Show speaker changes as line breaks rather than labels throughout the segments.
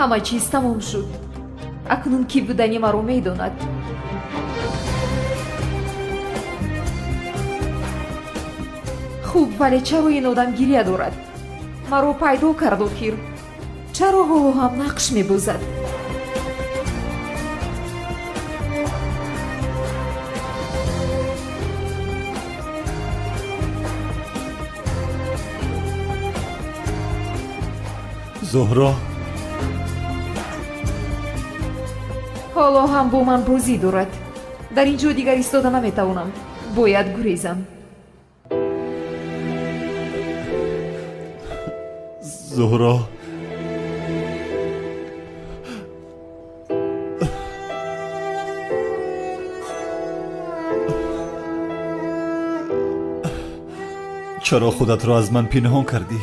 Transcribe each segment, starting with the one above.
ҳама чиз тамом шуд. акнун ки будани маро медонад? хуб, вале чаро ин одам гирья дорад? маро пайдо кард охир. чаро ҳоло ҳам нақш мебозад?
зуҳро
ҳоло ҳам бо ман бозӣ дорад. дар ин ҷо дигар истода наметавонам. бояд гурезам.
зуҳро чаро худатро аз ман пинҳон кардӣ?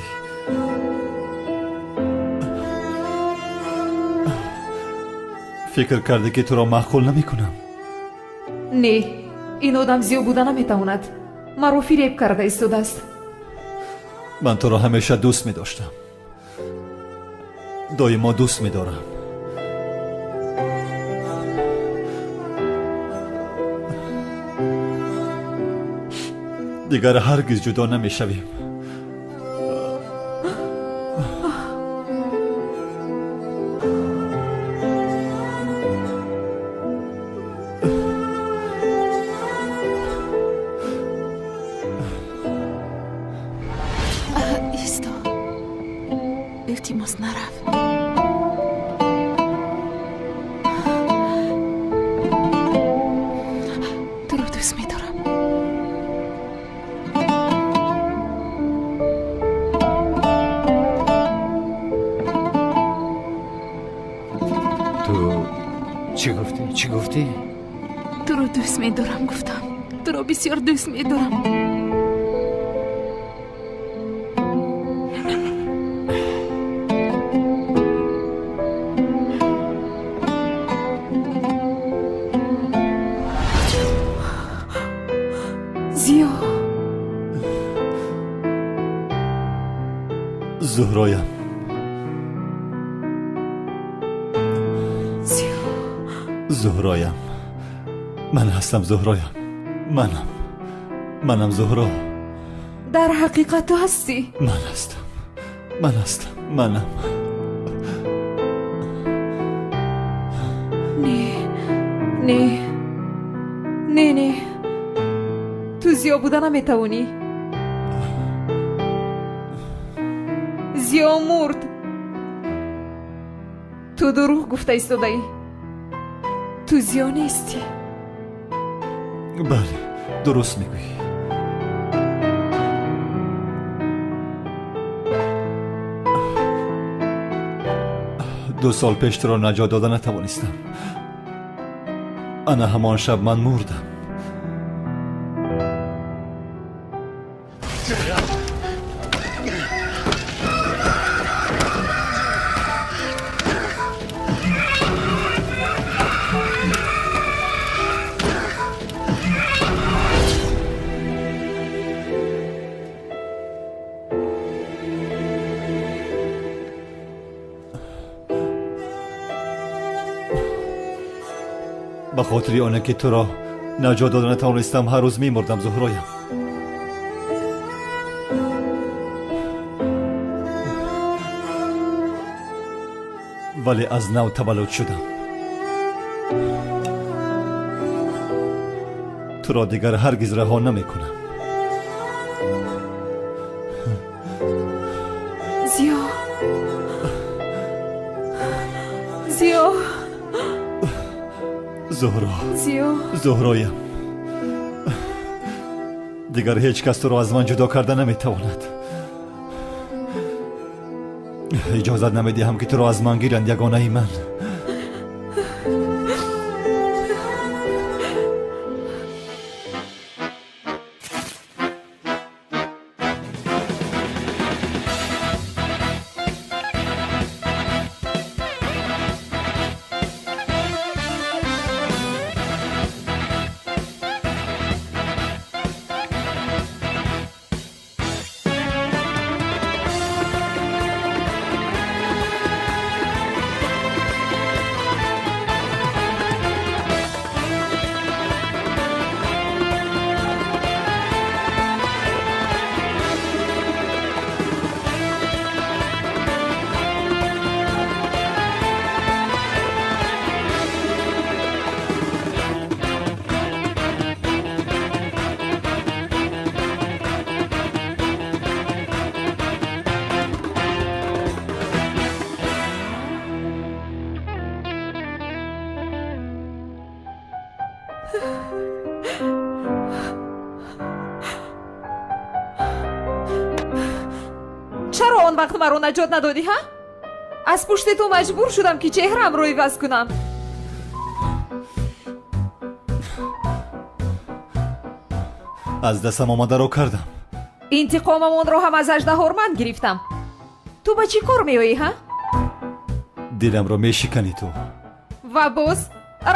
фикр кардӣ ки туро маъқул намекунам?
не, ин одам зиё буда наметавонад. маро фиреб карда истодааст.
ман туро ҳамеша дӯст медоштам. доимо дӯст медорам. дигар ҳаргиз ҷудо намешавем.
исто, илтимос нарав. туро дӯст медорам.
ту чӣ гуфтӣ? чӣ гуфтӣ?
туро дӯст медорам гуфтам. туро бисёр дӯст медорам.
зиё,
зуҳроям,
зиё.
зуҳроям, ман ҳастам. зуҳроям, манам зуҳро.
дар ҳақиқат ту ҳастӣ?
ман ҳастам. манам.
не ту зиё буда наметавонӣ. зиё мурд. ту дурӯғ гуфта истодаӣ. ту зиё нестӣ.
бале, дуруст мегӯӣ. ду сол пеш туро наҷот дода натавонистам. ана ҳамон шаб ман мурдам. ба хотири оне ки туро наҷот дода натавонистам ҳар рӯз мемурдам. зуҳроям, вале аз нав таваллуд шудам. туро дигар ҳаргиз раҳо намекунам.
зиё, зиё,
зуҳро,
зиё.
зуҳроям, дигар ҳеҷ кас туро аз ман ҷудо карда наметавонад. иҷозат намедиҳам ки туро аз ман гиранд. ягонаи ман.
чаро он вақт маро наҷот надодӣ ҳа? аз пушти ту маҷбур шудам ки чеҳраамро иваз кунам.
аз дастам омадаро кардам.
интиқомамонро ҳам аз аждаҳорманд гирифтам. ту ба чӣ кор меоӣ ҳа?
диламро мешиканӣ ту.
ва боз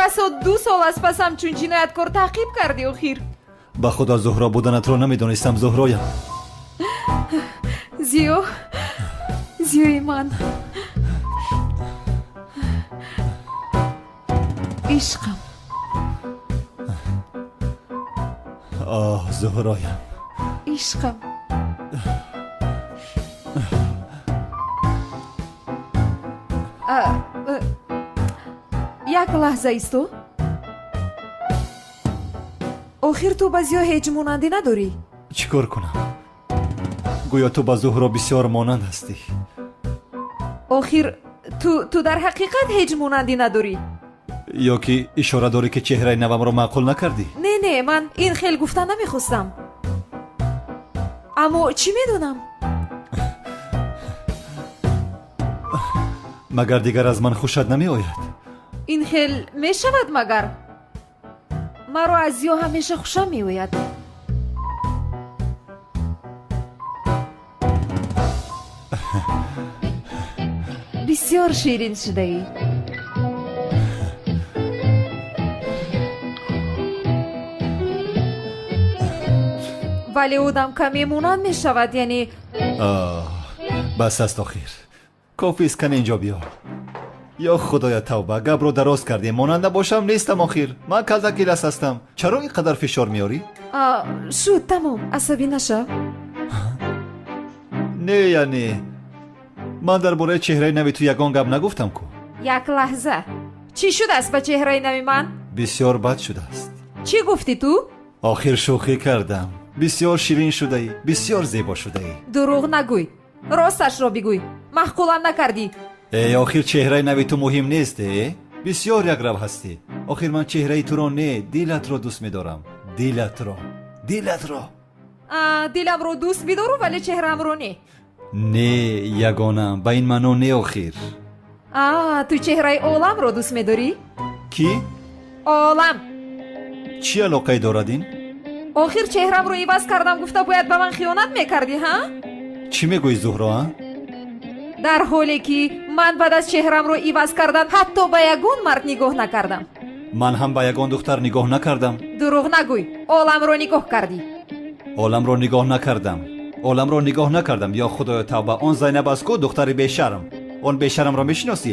расо 2 сол аз пас ҳамчун ҷинояткор таъқиб кардӣ охир.
ба худо зуҳро буданатро намедонистам. зуҳроям,
зиёи ман, ишқам.
оҳ зуҳроям,
ишқам. як лаҳза исту. охир ту ба зиё ҳеҷ монандӣ надорӣ?
чӣ кор кунам? гӯё ту ба зуҳро бисёр монанд ҳастӣ.
охир ту дар ҳақиқат ҳеҷ монандӣ надорӣ?
ё ки ишора дорӣ ки чеҳраи навамро маъқул накардӣ?
не, ман ин хел гуфтан намехостам. аммо чӣ медонам?
магар дигар аз ман хушад намеояд?
ин хел мешавад магар? маро аз зиё ҳамеша хушам меояд. бисёр ширин шудаӣ. вале одам каме монанд мешавад, яъне
бас аст охир. кофист, кан инҷо биё. ё худоя тавба, гапро дароз кардем. монанда бошам нестам охир. ман калдакилас ҳастам. чаро ин қадар фишор меорӣ?
шуд, тамом, асабӣ нашав.
не, яъне ман дар бораи чеҳраи нави ту ягон гап нагуфтам ку.
як лаҳза, чӣ шудааст ба чеҳраи нави ман?
бисёр бад шудааст.
чӣ гуфтӣ ту?
охир шӯхӣ кардам. бисёр ширин шудаӣ, бисёр зебо шудаӣ.
дурӯғ нагӯй, росташро бигӯй. маҳқулам накардӣ.
охир чеҳраи нави ту муҳим нест? бисёр якрав ҳастӣ. охир ман чеҳраи туро не, дилатро дӯст медорам. дилатро.
диламро дӯст бидору, вале чеҳраамро не.
не, ягонам. ба ин маъно не охир.
ту чеҳраи оламро дӯст медорӣ?
кӣ?
олам.
чӣ алоқае дорад ин?
охир чеҳраамро иваз кардам гуфта бояд ба ман хиёнат мекардӣ, ҳа?
чӣ мегӯӣ зуҳро?
дар ҳоле ки ман баъд аз чеҳраамро иваз кардан ҳатто ба ягон мард нигоҳ накардам.
ман ҳам ба ягон духтар нигоҳ накардам.
дурӯғ нагӯй, оламро нигоҳ кардӣ.
оламро нигоҳ накардам. оламро нигоҳ накардам. ё худоё тавба, он зайнаб аст ку, духтари бешарм. он бешарамро мешиносӣ?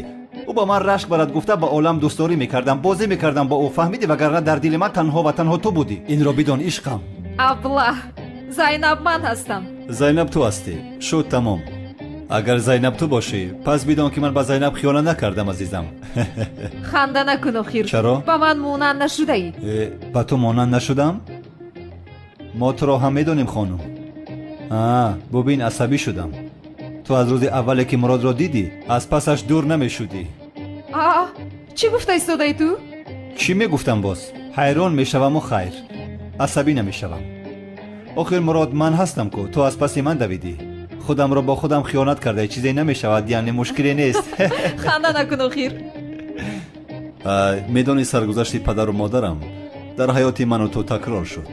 ӯ ба ман рашк барад, гуфта ба олам дӯстдорӣ мекардам, бозӣ мекардам ба ӯ. фаҳмидӣ? вагарна дар дили ман танҳо ва танҳо ту будӣ. инро бидон ишқам.
аблаҳ, зайнаб ман ҳастам.
зайнаб ту ҳастӣ? шуд, тамом. агар зайнаб ту бошӣ, пас бидон ки ман ба зайнаб хиёнат накардам азизам.
ханда накун охир.
чаро?
ба ман монанд нашудаӣ.
ба ту монанд нашудам? мо туро ҳам медонем хонум. бубин, асабӣ шудам. ту аз рӯзи аввале ки муродро дидӣ, аз пасаш дур намешудӣ.
чӣ гуфта истодаӣ ту?
чӣ мегуфтам боз? ҳайрон мешаваму хайр. асабӣ намешавам. охир мурод ман ҳастам ку, ту аз паси ман давидӣ. худамро бо худам хиёнат карда, чизе намешавад, яъне мушкиле нест.
ханда накун охир.
медонӣ саргузашти падару модарам дар ҳаёти ману ту такрор шуд.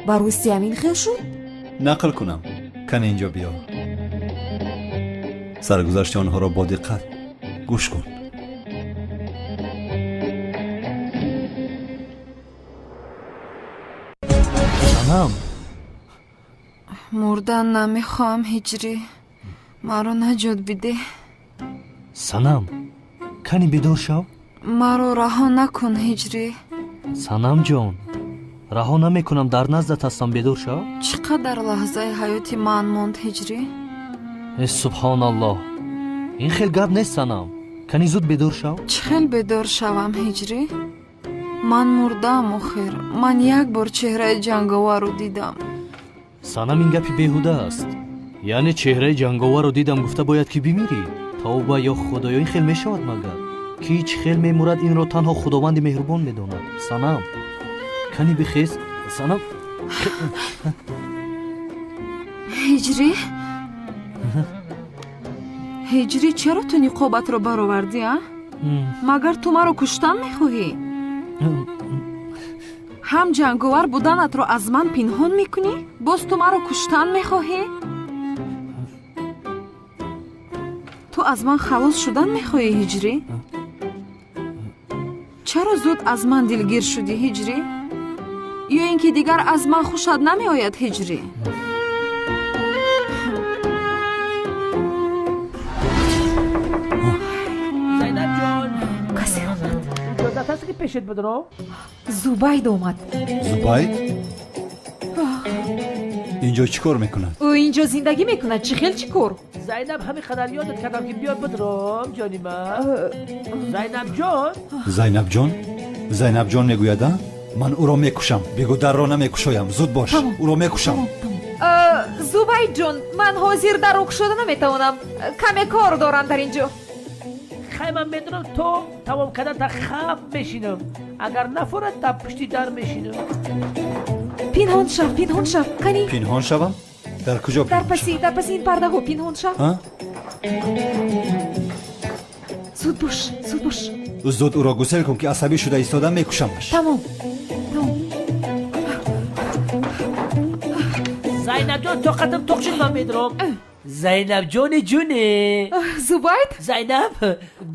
ба рости ҳамин хел шуд?
нақл кунам, кан инҷо биё. саргузашти онҳоро бо диққат гӯш кун.
санам,
мурдан намехоҳам ҳиҷрӣ. маро наҷот бидеҳ.
санам, кани бедор шав.
маро раҳо накун ҳиҷрӣ.
санам ҷон, раҳо намекунам, дар наздат ҳастам, бедор шав.
чӣ қадар лаҳзаи ҳаёти ман монд ҳиҷрӣ.
субҳаналлоҳ, ин хел гап нест санам. кани зуд бедор шав.
чӣ хел бедор шавам ҳиҷрӣ. ман мурдаам охир. ман як бор чеҳраи ҷанговарро дидам.
санам, ин гапи беҳуда аст. яъне чеҳраи ҷанговарро дидам гуфта бояд ки бимирӣ. тавба, ё худоё, ин хел мешавад магар? ки ҳеҷ хел мемурад, инро танҳо худованди меҳрубон медонад. санам, кани бихез санам
ҳиҷрӣ ҳиҷрӣ чаро ту ниқобатро баровардӣ а? магар ту маро куштан мехоҳӣ? ҳам ҷанговар буданатро аз ман пинҳон мекунӣ? боз ту маро куштан мехоҳӣ? ту аз ман халос шудан мехоҳӣ ҳиҷрӣ? чаро зуд аз ман дилгир шудӣ ҳиҷрӣ? ё ин ки дигар аз ман хушад намеояд ҳиҷрӣ?
زینب جان
کسی آمد.
اجازت هست که پیشت بدرم؟
زوباید اومد.
зубайд инҷо чӣ кор мекунад?
او اینجا زندگی میکند. چی خیل چی کور؟
زینب همینقدر یادت کردم که بیاد بدرم جانی من. زینب جان
зайнаб ҷон мегӯяд а? ман ӯро мекушам. бигӯ дарро намекушоям. зуд бош. ӯро мекушам.
زوباید جون من حاضر در روک شده نمیتوانم. کمی کار دارم در اینجا.
خیلی من بدرم تو تمام کردن تا خواب میشینم. اگر نفورد تا پشتی در میشینم.
پنهان شو کنی
пинҳон шавам? дар куҷо
در
пинҳон шавам?
پسی این پرده ها پنهان شو.
ҳа?
زود باش.
зуд ӯро гусел кун ки асабӣ шуда истодам мекушамаш.
تمام.
زینب جان طاقتم توق شد من بدرم. زینب جان جونه.
زوباید
زینب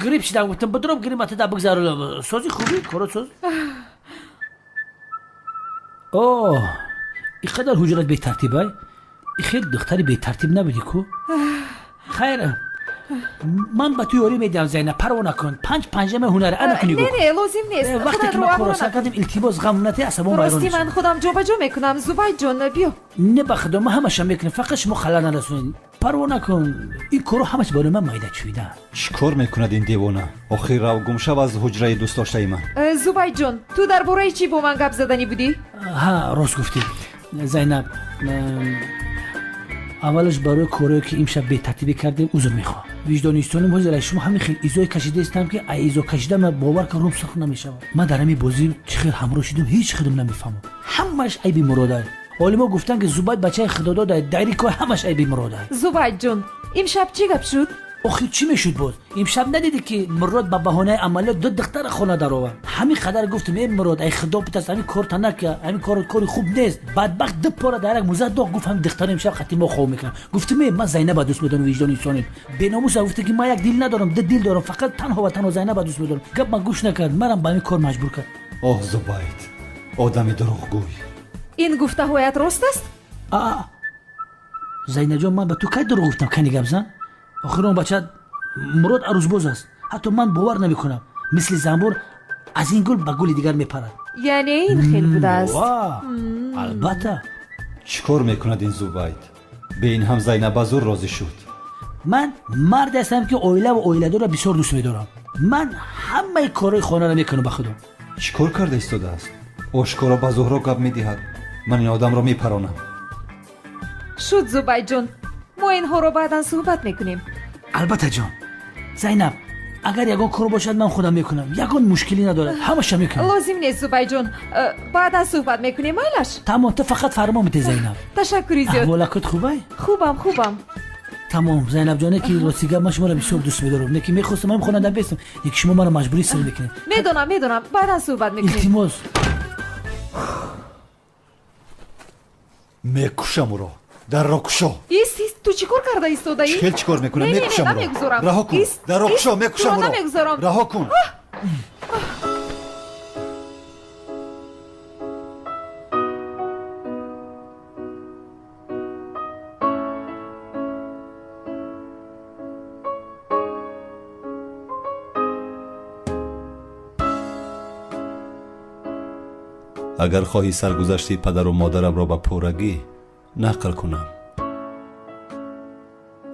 گریب شدم گفتم بدرم گریمت تا بگذارم. سازی خوبی کارو ساز. اوه اینقدر حجرت به ترتیبه. این خیلی دختری به ترتیب نبودی کو؟ خیره من به تو یاری میدم زینب پروانه کن. پنجم هنر انا کنی گو.
نه لازم نیست.
وقتی که من کارو کردم التباس غم نتی عصبان
راستی
بیرون
من خودم جابجا میکنم. زوباید جان بیا.
نه بخدا ما همش میکنیم فقط شما خلل نرسونید. پروانه کن این کارو همش برای من مایده چویده.
чӣ кор мекунад ин девона? охир рав гумшав аз ҳуҷраи дӯстдоштаи ман.
زوباید جان تو در باره چی با من گپ زدنی بودی؟
ها راست گفتی زینب. اولش برای کاری که امشب به ترتیبی کردیم عذر میخوام. وجدانیستانم حاضر شما همین خیلی ایزای کشیده استم که ایزا کشیده من باور کنم سخن نمیشه. من در همین بازی چخیر همراه شدم هیچ خودم نمیفهمم. همش عیبی مراده. عالما گفتن که زوباید بچه خداداد دایری که همش عیبی مراده.
زوباید جان امشب چی گپ شد؟
آخه چی میشد باز؟ امشب ندیدی که مراد با بهانه عملیات دو دختر خونه در آورد. همین قدر گفتم ای مراد ای خدا پتاس همین کار تنک همین کار خوب نیست. بدبخت دو پاره درک موزه دو گفت همین دختر امشب خاطی ما خواب میکنم. گفتم من زینب دوست میدارم وجدان انسانی. بیناموس گفت که ما یک دل ندارم دو دل دارم فقط تنها و تنها زینب دوست میدارم. گپ من گوش نکرد منم با همین کار مجبور کرد.
اوه زباید آدمی دروغگوی.
این گفته هایت راست است؟
زینب جان من به تو کی دروغ گفتم کنی گپ زن؟ آخر اون بچه مراد عروسباز است. حتی من باور نمیکنم. مثل زنبور از این گل به گل دیگر میپرد.
یعنی این خیلی بوده است.
البته.
چی کار میکند این زباید؟ به این هم زینب زور راضی شد.
من مرد هستم که اویله و اویله‌دار را بسیار دوست میدارم. من همه کارهای خانه را میکنم به خودم.
چی کار کرده ایستاده است؟ آشکارا به زهرا گپ میدهد. من این آدم را میپرانم.
شد زوباید جان ما اینها رو بعدا صحبت میکنیم.
البته جان زینب اگر یگان کار باشد من خودم میکنم. یگان مشکلی نداره همش میکنم.
لازم نیست زوباید جان بعدا صحبت میکنیم مایلش.
تمام تو فقط فرما میده زینب.
تشکری زیاد.
احوالکت خوبه؟
خوبم.
تمام زینب جانه که راستیگه من شما را بسیار دوست میدارم. نه که میخواستم من خونه بیستم یک شما مرا مجبوری سر میکنه.
میدونم بعدا صحبت میکنیم.
التماس
میکشم او را. در را کشا.
ایست تو چی کار کرده ایستاده ای؟
چی کار میکنم؟ میکشم او را.
نمیگذارم.
رها کن. در را کشا میکشم او را. رها کن. اگر خواهی سرگذشتی پدر و مادرم را به پورگی نقل کنم.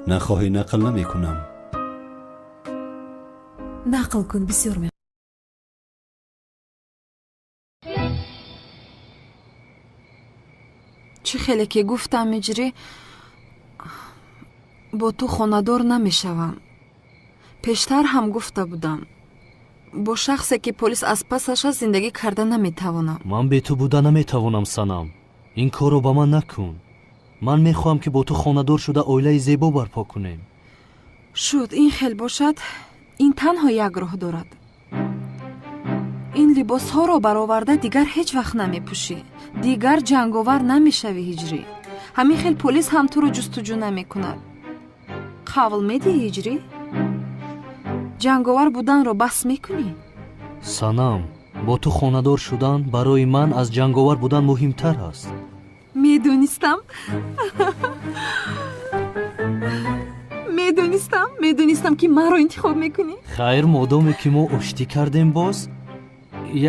نخواهی نقل نمی کنم.
نقل کن بسیار می.
چی خیلی که گفتم هجری با تو خاندار نمیشوم. پیشتر هم گفته بودم бо шахсе ки полис аз пасаш аст зиндагӣ карда наметавонам.
ман бе ту буда наметавонам санам. ин корро ба ман накун. ман мехоҳам ки бо ту хонадор шуда оилаи зебо барпо кунем.
шуд ин хел бошад, ин танҳо як роҳ дорад. ин либосҳоро бароварда дигар ҳеҷ вақт намепӯшӣ. дигар ҷанговар намешавӣ ҳиҷрӣ. ҳамин хел полис ҳам туро ҷустуҷӯ намекунад. қавл медиҳӣ ҳиҷрӣ? ҷанговар буданро бас мекунӣ?
санам, бо ту хонадор шудан барои ман аз ҷанговар будан муҳимтар аст.
медонистам. медонистам ки маро интихоб мекунӣ.
хайр, модоме ки мо оштӣ кардем боз.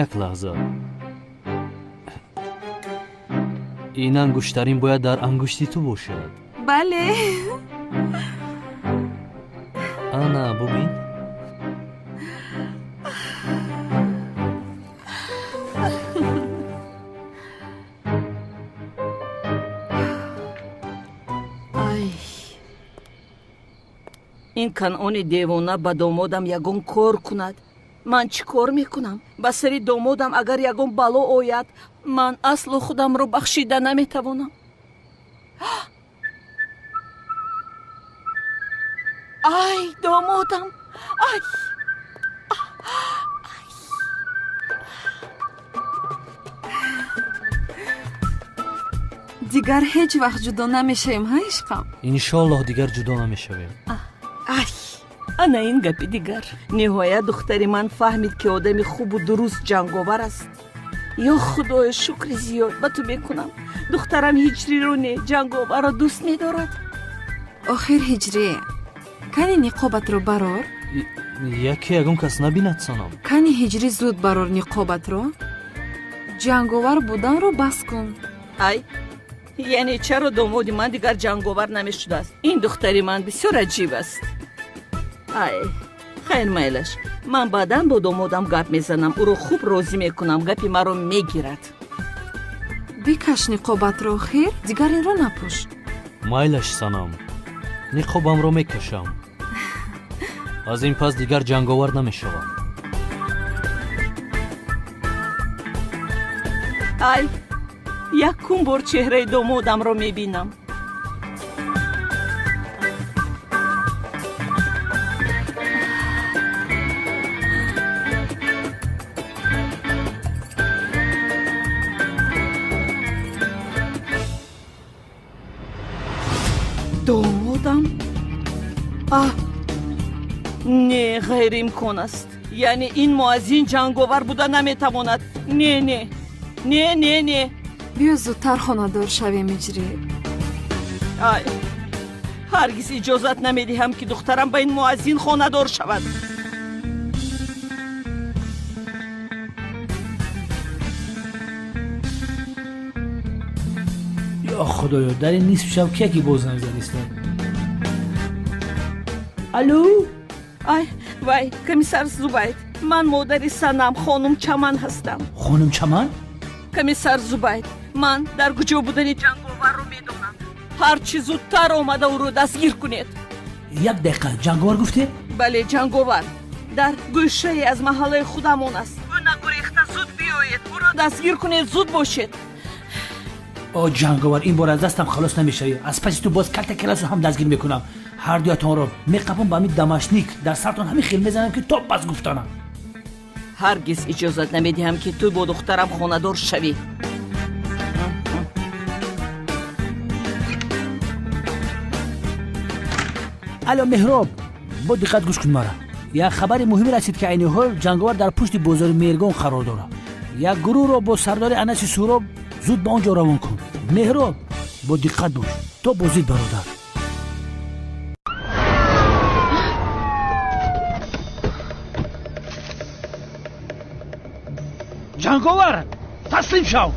як лаҳза. ин ангуштарин бояд дар ангушти ту бошад.
бале.
ана бубин.
ин канъони девона ба домодам ягон кор кунад. ман чӣ кор мекунам? ба сари домодам агар ягон бало ояд, ман аслу худамро бахшида наметавонам. ай домодам, ай!
дигар ҳеҷ вақт ҷудо намешавем ҳа ишқам?
иншоллоҳ дигар ҷудо намешавем.
ай ана ин гапи дигар. ниҳоят духтари ман фаҳмид ки одами хубу дуруст ҷанговар аст. ё худоё, шукри зиёд ба ту мекунам. духтарам ҳиҷриро не, ҷанговарро дӯст медорад.
охир ҳиҷрӣ, кани ниқобатро барор.
яке ягон кас набинад санам.
кани ҳиҷрӣ зуд барор ниқобатро. ҷанговар буданро бас кун.
ай яъне чаро домоди ман дигар ҷанговар намешудааст? ин духтари ман бисёр аҷиб аст. ай хайр майлаш, ман баъдан бо домодам гап мезанам, ӯро хуб розӣ мекунам, гапи маро мегирад.
бикаш ниқобатро охир, дигар инро напӯш.
майлаш санам, ниқобамро мекашам. аз ин пас дигар ҷанговар намешавам.
ай якум бор чеҳраи домодамро мебинам. домодам? не, ғайриимкон аст. яъне ин муаззин ҷанговар буда наметавонад. не.
биё зудтар хонадор шавем иҷрӣ.
ай ҳаргиз иҷозат намедиҳам ки духтарам ба ин муаззин хонадор шавад.
ё худоё, дар ин нисф шав кие ки боз занг задистад? алло?
ай вай комиссар зубайд, ман модари санам хонум чаман ҳастам.
хонум чаман?
комиссар зубайд, ман дар куҷо будани ҷанговарро медонам. ҳарчи зудтар омада ӯро дастгир кунед.
як дақиқа, ҷанговар гуфте?
бале, ҷанговар дар гӯшае аз маҳаллаи худамон аст. ӯ нагурехта зуд биёед, ӯро дастгир кунед, зуд бошед.
о ҷанговар, ин бор аз дастам халос намешавӣ. аз паси ту боз калта класу ҳам дастгир мекунам. ҳардуятонро меқабам ба ҳамин дамашник, дар сартон ҳамин хел мезанам ки то пас гуфтанам.
ҳаргиз иҷозат намедиҳам ки ту бо духтарам хонадор шавӣ.
алло меҳроб, бо диққат гӯш кун мара. як хабари муҳим расид ки айни ҳол ҷанговар дар пушти бозори мергон қарор дорад. як гурӯҳро бо сардори анаси суроб зуд ба он ҷо равон кун. меҳроб, бо диққат бош, то бозид бародар. ҷанговар, таслим шав.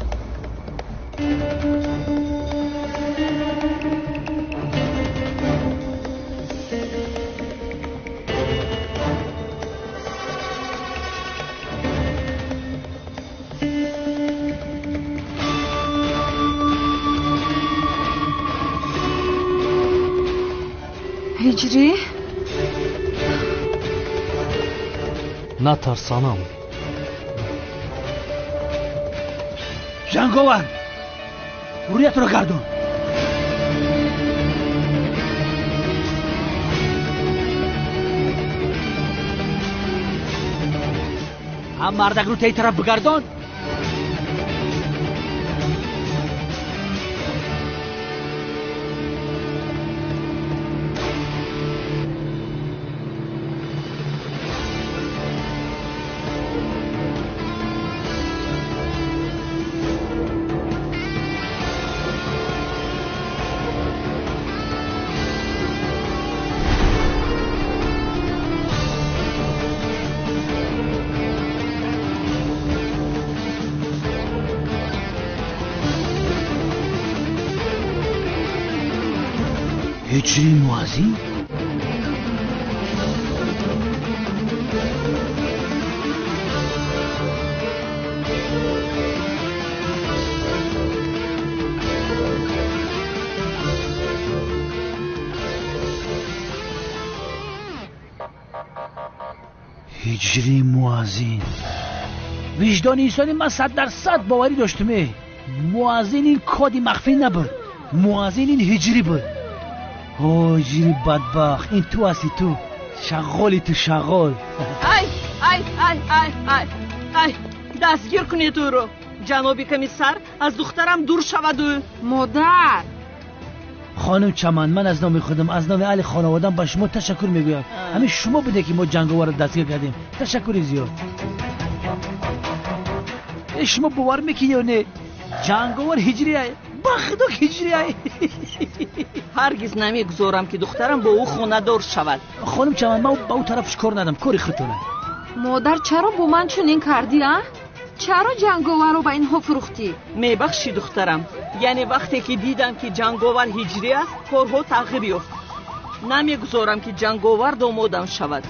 ҳиҷрӣ?
نترس سانام.
جنگاور رویت رو گردون. هم مردک رو تی طرف بگردان. هجری موازی؟ هجری موازین. وجدان انسانی من 100% باوری داشتم. موازین این کادی مخفی نبود. موازین این هجری بود. هجری بدبخت، این تو هستی تو. شغالی تو شغال.
ای دستگیر کنید او رو. جناب کمیسر از دخترم دور شود او.
مادر
خانم چمن، من از نام خودم، از نام اهل خانوادم به شما تشکر میگویم. همین شما بوده که ما جنگاور رو دستگیر کردیم. تشکر زیاد. شما باور میکنی یا نه؟ جنگاور هجری ای، بخدک هجری ای.
هرگز نمیگذارم که دخترم با او خونه دار شود.
خانم چمن، من با او طرفش کار ندارم، کاری خودتونه.
مادر چرا با من چنین کردی ها؟ چرا جنگاور رو به اینها فروختی؟
میبخشی دخترم. یعنی وقتی که دیدم که جنگاور هجری است کارها تغییر یافت. نمیگذارم که جنگاور دامادم شود.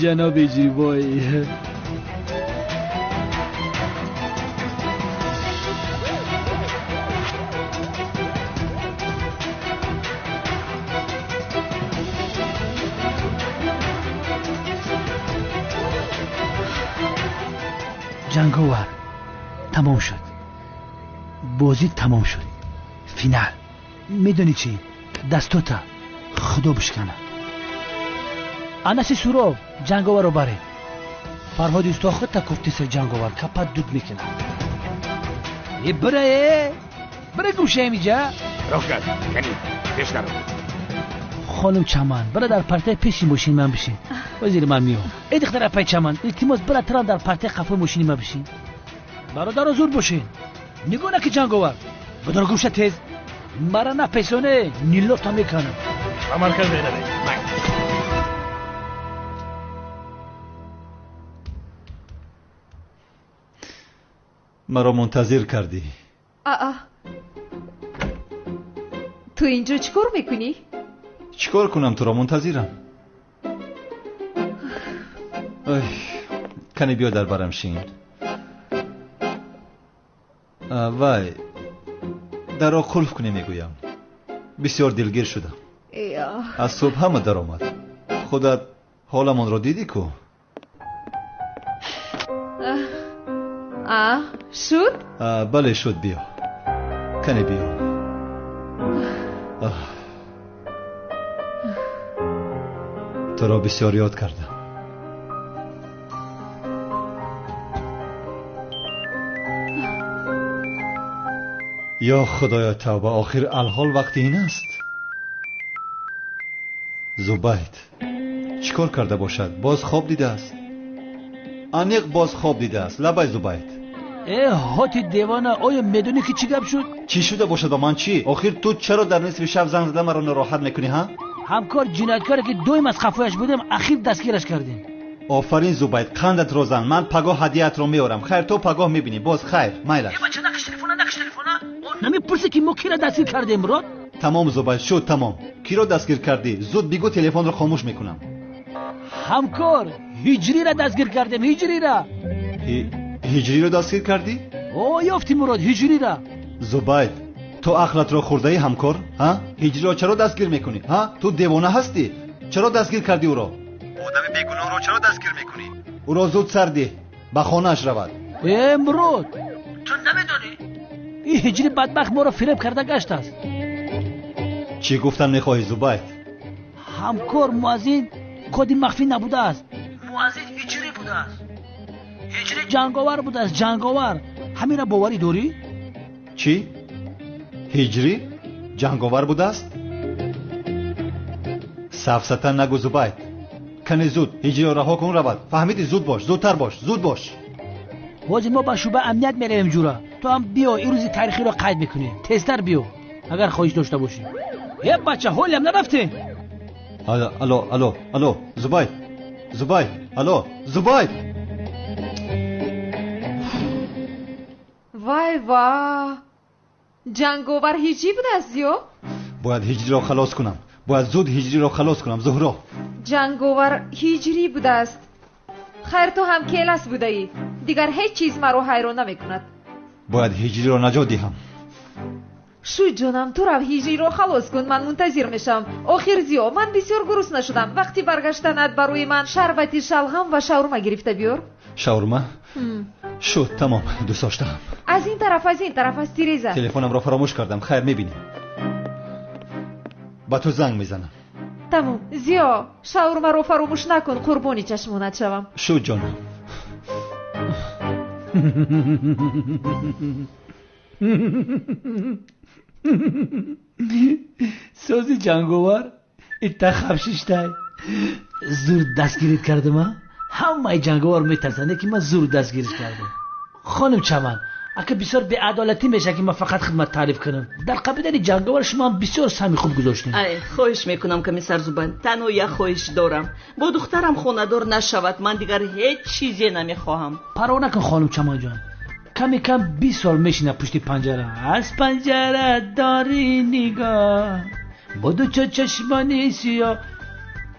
جناب هجری بای. جنگاور تمام شد. بازی تمام شد. فینال. میدونی چی؟ دستوتا خدا بشکنه. انسی سورو جنگاور رو بره. فرهاد استاخه تا کفتی سر جنگاور کپت دود میکنه. بره گوشه میجا.
راه کرد یعنی پیش نرو.
خانم چمن برای در پرته پیشی ماشین من بشین. وزیر من میام. ای دختر پای چمن التماس برای ترام در پرته قفل ماشین من بشین. برادر زور باشین. نگونه که جنگاور بدار گوشه تیز مرا نپیسونه نیلوتا میکنم.
عمرکز بیره
مرا منتظر کردی.
تو اینجا چیکار میکنی؟
چیکار کنم؟ تو را منتظرم. کنی بیا در برم شین. وای در را قلف کنی میگویم. بسیار دلگیر شدم. از صبح همه در آمد. خودت حالمان را دیدی کو؟
شد؟
بله شد. بیا کنی بیا. تو را بسیار یاد کردم. یا خدایا توبه، آخر الحال وقتی این است. زبید چیکار کرده باشد؟ باز خواب دیده است. انیق باز خواب دیده است. لبای زبید.
هاتی دیوانه، آیا میدونی که چی گپ شد؟
چی شده باشد با من؟ چی؟ آخر تو چرا در نصف شب زنگ زده مرا ناراحت میکنی ها؟
همکار جنایتکاری که دویم از خفایش بودم اخیر دستگیرش کردیم.
آفرین زبید، قندت رو زن. من پگاه هدیه‌ات رو میارم. خیر تو پگاه میبینی. باز خیر. مایل است.
بچه نقش تلفن نمیپرسی که ما کی را دستگیر کردیم مراد؟
تمام زبید شد. تمام. کی رو دستگیر کردی؟ زود بگو تلفن رو خاموش میکنم.
همکار هجری را دستگیر کردیم. هجری را.
هجری رو دستگیر کردی؟
یافتی مراد هجری را.
زبید تو عقلت رو خورده ای همکار؟ ها؟ هجری رو چرا دستگیر میکنی؟ ها؟ تو دیوانه هستی؟ چرا دستگیر کردی او را؟ آدم بیگناه را چرا دستگیر میکنی؟ او را زود سر ده به خانه‌اش رود.
مرود تو نمیدونی این هجری بدبخت ما رو فریب کرده گشت است.
چی گفتن میخواهی زبید؟
همکار موازین کدی مخفی نبوده است. موازین هجری بوده است. هجری جنگاور بوده است. جنگاور. همین را باوری داری؟
چی؟ هجری جنگاور بوده است؟ سفسطه نگو زبید. کنی زود هجری را رها کن رود. فهمیدی؟ زود باش، زودتر باش، زود باش.
حاجی ما با شعبه امنیت میرویم جورا. تو هم بیا این روزی تاریخی رو قید میکنی. تستر بیا اگر خواهش داشته باشی. یه بچه هول هم نرفته.
الو زبید. الو زبید.
وای جنگاور هیچی بود از یو؟
باید هجری را خلاص کنم. باید زود هجری را خلاص کنم. زهرا
جنگاور هیجری بوده است. خیر تو هم کیلس بوده ای. دیگر هیچ چیز مرا حیران نمی کند.
باید هجری را نجات دهم.
شو جانم تو رو هیجری را خلاص کن. من منتظر میشم. آخر زیو من بسیار گرسنه شدم. وقتی برگشتنت برای من شربتی شلغم و شاورما گرفته بیار.
شاورما؟ شد تمام دوست داشتم.
از این طرف از تیریزه.
تلفنم را فراموش کردم. خیر میبینی با تو زنگ میزنم.
تمام زیا شاورما رو فراموش نکن. قربانی چشمونت شوم.
شد جانم.
سازی جنگاور ایتا خفشیشتای زور دستگیرت کردم. همه جنگاور میترسنده که من زور دستگیرش کردم. خانم چمن اگه بسیار بی‌عدالتی میشه که من فقط خدمت تعریف کنم. در قبیله جنگاور شما بسیار سهمی خوب گذاشتین.
ای خواهش میکنم کمیسر زبان. تنها یک خواهش دارم. با دخترم خانه‌دار نشود. من دیگر هیچ چیزی نمیخواهم.
پروا نکن خانم چمن جان. کمی کم 20 سال میشینه پشت پنجره. از پنجره داری نگاه با دو چشمانی سیاه.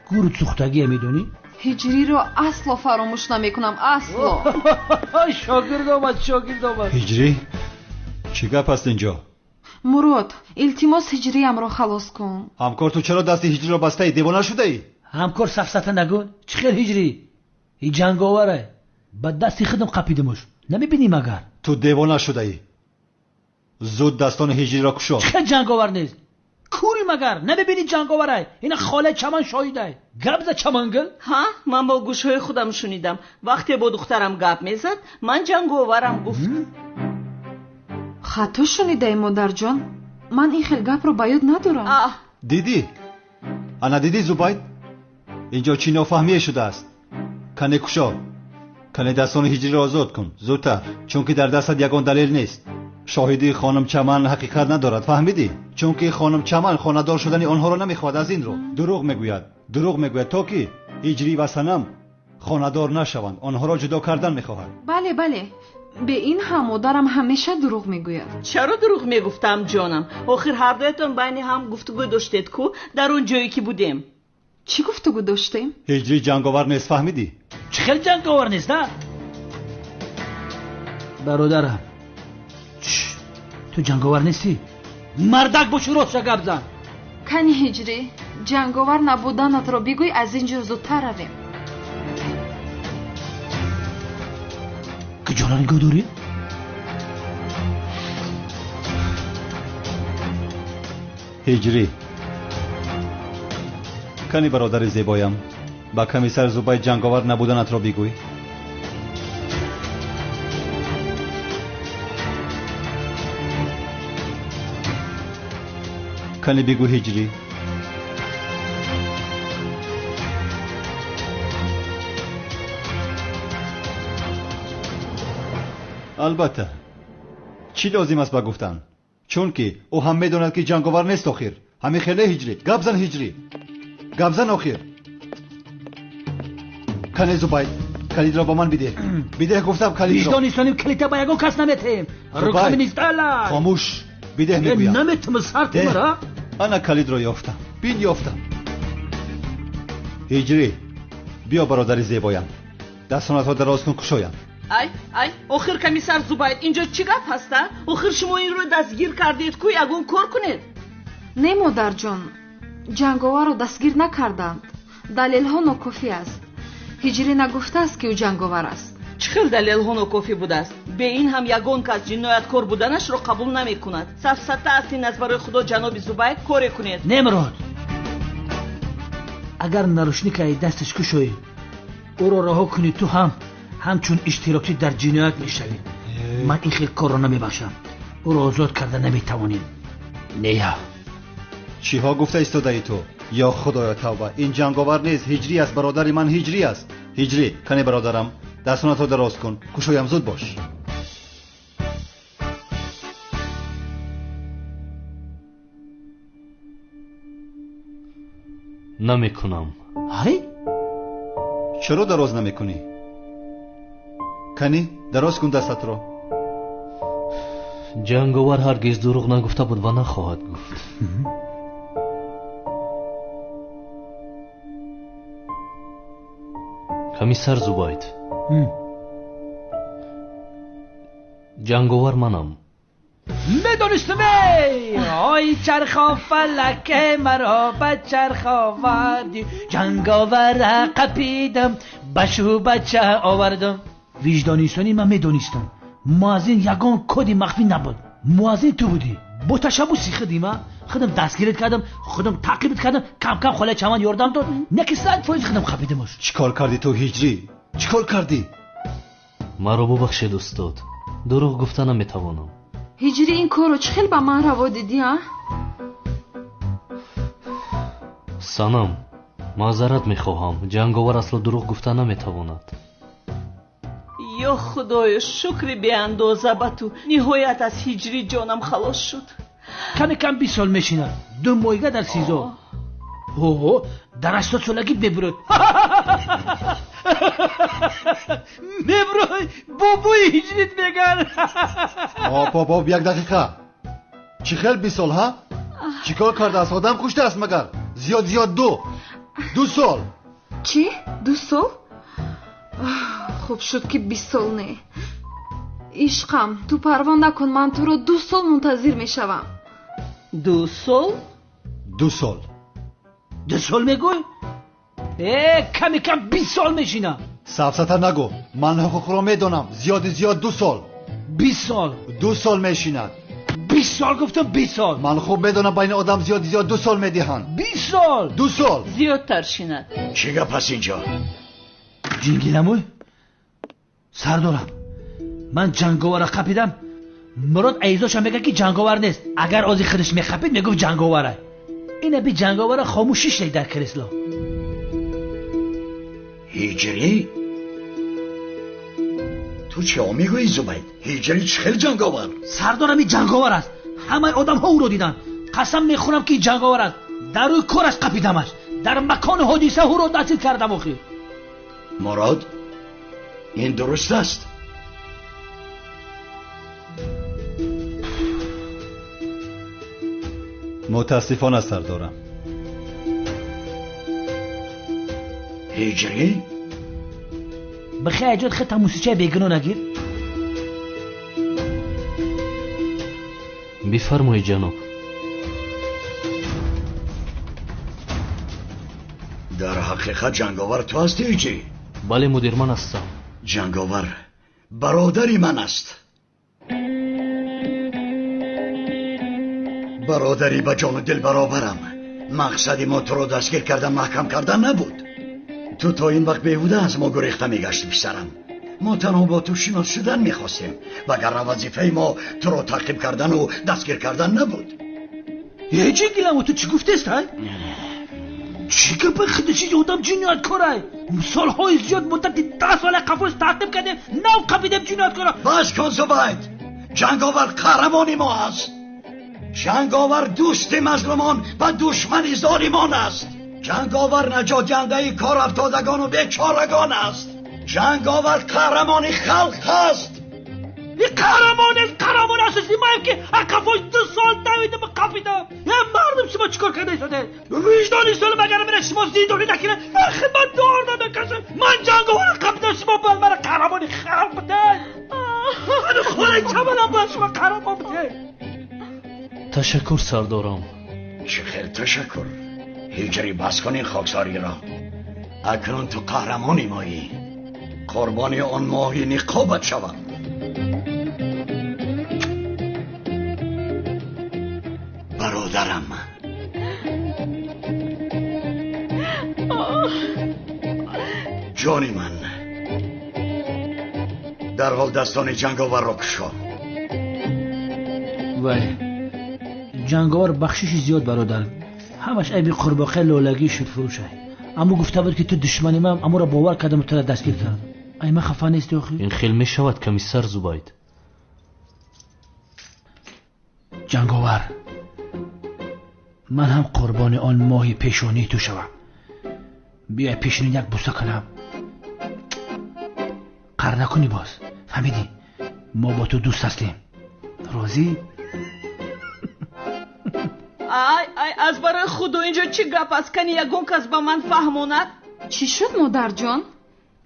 گورو سوختگی میدونی؟
هجری رو اصلا فراموش نمیکنم. اصلا.
شاگرد آمد.
هجری چی گپ است اینجا؟
مراد التماس هجری ام رو خلاص کن.
همکار تو چرا دست هجری را بسته ای؟ دیوانه شده ای؟
همکار سفسطه نگون. چه خیر هجری این جنگاوره. با دستی خودم قپیدمش. نمیبینی مگر؟
تو دیوانه شده ای. زود دستان هجری را کشا.
چه جنگاور نیست؟ کوری مگر؟ نمیبینی جنگاوره؟ این خاله چمن شاهده. گبز چمنگل؟
ها من با گوشهای خودم شنیدم. وقتی با دخترم گپ میزد من جنگاورم گفت.
خطا شنیده ای مادر جان. من این خیل گپ رو باید ندارم.
دیدی؟ انا دیدی زبید؟ اینجا چی نافهمیه شده است. کنه کشا. کنه دستان هجری را آزاد کن زودتر. چون که در دستت یگان دلیل نیست. شاهدی خانم چمن حقیقت ندارد. فهمیدی؟ چون که خانم چمن خانه‌دار شدن آنها را نمیخواد. از این رو دروغ میگوید تا که هجری و صنم خانه‌دار نشوند. آنها را جدا کردن میخواهد.
بله به این هم مادرم همیشه دروغ میگوید.
چرا دروغ میگفتم جانم؟ آخر هر دویتون بین هم گفتگو داشتید کو در اون جایی که بودیم.
چی گفتگو داشتیم؟
هجری جنگاور نیست. فهمیدی؟
چه خیلی جنگاور نیست نه؟ برادرم تو جنگاور نیستی؟ مردک باشو راست گپ زن.
کنی هجری جنگاور نبودنت رو بگوی از اینجا زودتر رویم.
که جانا نگاه داری؟
هجری کنی برادر زیبایم با کمیسر زبید جنگاور نبودنت را بگوی. کنی بگو هجری. البته چی لازم است با گفتن؟ چون که او هم میدوند که جنگاور نیست. آخر همین خیلی هجری گبزن هجری گبزن. آخر کنی زبید کلید را با من بیده گفتم کلید را.
نیستانیم کلیتا با یگو کس نمیتیم. رکم نیست الا
خاموش بیده میگویم.
نمیتم سرت مرا.
انا کلید را یافتم. یافتم. هجری بیا برادر زیبایم. دستانت ها دراز کن کشایم.
ای آخر کمیسر زبید اینجا چی گپ هسته؟ آخر شما این رو دستگیر کردید کو یگون کار کنید.
نه مادر جان جنگاور رو دستگیر نکردند. далелҳо нокофӣ аст. ҳиҷрӣ нагуфтааст ки ӯ ҷанговар аст.
чӣ хел далелҳо нокофӣ будааст? бе ин ҳам ягон кас ҷинояткор буданашро қабул намекунад. сафсата ҳастин аз барои худо ҷаноби Зубайр коре кунед.
немрод, агар нарушникаи дасташ кушоӣ ӯро раҳо кунӣ, ту ҳам ҳамчун иштирокӣ дар ҷиноят мешавӣ. ман ин хел корро намебахшам. ӯро озод карда наметавонем. нея
чиҳо гуфта истодаи ту? ё худоё тавба, ин ҷанговар нест, ҳиҷрӣ аст, бародари ман ҳиҷрӣ аст. ҳиҷрӣ, кане бародарам, дастонатро дароз кун, кушоям, зуд бош.
намекунам.
ай
чаро дароз намекунӣ? кани дароз кун дастатро.
ҷанговар ҳаргиз дурӯғ нагуфта буд ва нахоҳад гуфт. комиссар Зубайд, ҷанговар манам.
медонистм. ой чархон фалаке маро ба чарховарди, ҷанговара қапидам ба шӯбача овардам. виҷдонистонӣ ман медонистам. муаззин ягон коди махфӣ набуд. муаззин ту будӣ. бо ташаббуси худим худам дастгирит кардам, худам таъқибит кардам, кам кам холаи чаман ёрдам дод. не ки 100% худам қапида бош.
чӣ кор кардӣ ту ҳиҷрӣ? чӣ кор кардӣ?
маро бубахшед устод, дурӯғ гуфта наметавонам.
ҳиҷрӣ ин корро чӣ хел ба ман раво дидӣ?
санам, маъзарат мехоҳам. ҷанговар асло дурӯғ гуфта наметавонад.
ё худоё, шукри беандоза ба ту. ниҳоят аз ҳиҷрӣ ҷонам халос шуд.
каме кам 20 сол мешинад. 2 моҳига дар 30. ҳо дар 80 солагӣ мебурад. мебурад бобои ҳиҷрит мегар.
оп як дақиқа. чӣ хел 20 сол ҳа? чӣ кор кардааст? одам куштааст магар? зиёд 2 сол.
чӣ? 2 сол? хуб шуд ки 20 сол не. ишқам, ту парво накун, ман туро 2 сол мунтазир мешавам.
2 сол?
2 сол.
2 сол мегӯй? каме кам 20 сол мешинам.
сафсата нагӯ. ман ҳуқуқро медонам. зиёд 2 сол.
20 сол.
2 сол мешинад.
20 сол гуфтам, 20 сол.
ман хуб медонам байни одам зиёд 2 сол медиҳанд.
20 сол.
2 сол.
зиёдтар шинад.
чӣ гап аст инҷо?
ҷингиламӯй, сардорам, ман ҷанговара қапидам. мурод айзоша мега ки ҷанговар нест. агар ози худаш меқапид мегуфт ҷанговара. ина би ҷанговара хомӯшӣ шудай дар кресло.
ҳиҷрӣ? ту чиҳо мегӯӣ Зубайд? ҳиҷрӣ чӣ хел ҷанговар?
сардорам, ин ҷанговар аст. ҳамаи одамҳо ӯро диданд. қасам мехӯрам ки ин ҷанговар аст. дар рӯи кораш қапидамаш. дар макони ҳодиса ӯро дастгир кардам. охир
мурод, ин дуруст аст?
мутаассифона сардорам.
ҳиҷрӣ?
бихаҷот хе тамосичаи бегуно нагир.
бифармоед ҷаноб.
дар ҳақиқат ҷанговар ту ҳастӣ ҳиҷрӣ?
бале мудир, ман ҳастам.
ҷанговар бародари ман аст. бародари ба ҷону дил баробарам. мақсади мо туро дастгир кардан, маҳкам кардан набуд. ту то ин вақт беҳуда аз мо гурехта мегашти писарам. мо танҳо бо ту шинос шудан мехостем, вагарна вазифаи мо туро таъқиб кардану дастгир кардан набуд.
ҷи гиламу, ту чӣ гуфтест? чӣ гапа худаши одам ҷинояткорай? солҳои зиёд муддати 10 сола қафос таъқиб кардем, нав қапидем ҷинояткора.
бас кун Зубайд. ҷанговар қаҳрамони мо аст. ҷанговар дӯсти мазлумон ва душмани золимон аст. ҷанговар наҷотдиҳандаи корафтодагону бечорагон аст. ҷанговар қаҳрамони халқ аст. қаҳрамон асоси маем ки ақафош 2 сол давидам қапидам. мардум шумо чӣ кор карда шуде? виҷдони солим агар мена шумо зиндонӣ накунед, ман хидматдор намекашам. ман ҷанговар қапидам, шумо бояд мара қаҳрамони халқ бидед. ани холаи чаманам бояд шумо қаҳрамон бидед.
ташаккур сардорам.
чӣ хел ташаккур? ҳиҷрӣ бас кун ин хоксориро. اکنون تو قهرمانی مایی، قربانی آن ماهی نقابت شوم. برادرم، جانی من، در حال دستان جنگاور را کشا.
وای جنگاور بخششی زیاد برادر، همش عیب قورباغه لولگی شد فروشه. اما گفته بود که تو دشمنی من، اما را باور کردم و تو را دستگیر کردم. ای من خفه نیستی آخی؟
این خیلی می شود کمیسر زوباید.
جنگاور، من هم قربان آن ماهی پیشانی تو شوم. بیا پیشونی یک بوسه کنم. قهر نکنی باز، فهمیدی؟ ما با تو دوست هستیم. راضی؟
ای از برای خدا اینجا چی گپ است؟ کنی یگون کس با من فهموند؟
چی شد مادر جان؟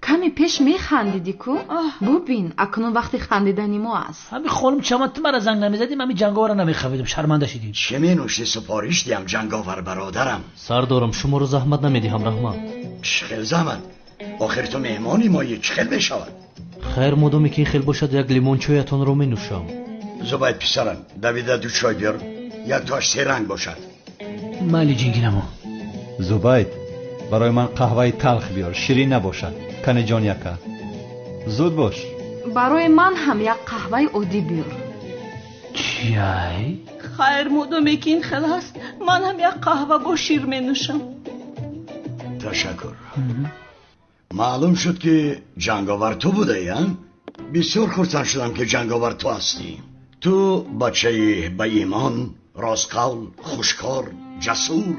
کمی پیش میخندیدی کو؟ ببین اکنون وقتی خندیدنی ما است.
همین خانم چما تو مرا زنگ نمیزدیم، همین جنگاور را نمیخویدم، شرمنده شدیم.
چه می نوشی سپارش دیم جنگاور برادرم؟
سردارم شما رو زحمت نمیدیم رحمت.
چخیل زحمت؟ آخر تو مهمانی مایی، چخیل بشود؟
خیر مدامی که این خیلی باشد یک لیمون چایتان رو می نوشم.
زباید پسرم، دویده دو چای بیار، یک تاش 3 رنگ باشد.
مالی جنگینمو.
زبید برای من قهوه تلخ بیار، شیرین نباشد. کنه جان یکا زود باش.
برای من هم یک قهوه عادی بیار.
چای؟
خیر مدامی که این خیلی است، من هم یک قهوه با شیر می نوشم.
تشکر. معلوم شد که جنگاور تو بوده یا؟ بسیار خرسند شدم که جنگاور تو هستی. تو بچه با ایمان، راستقول، خوشکار، جسور.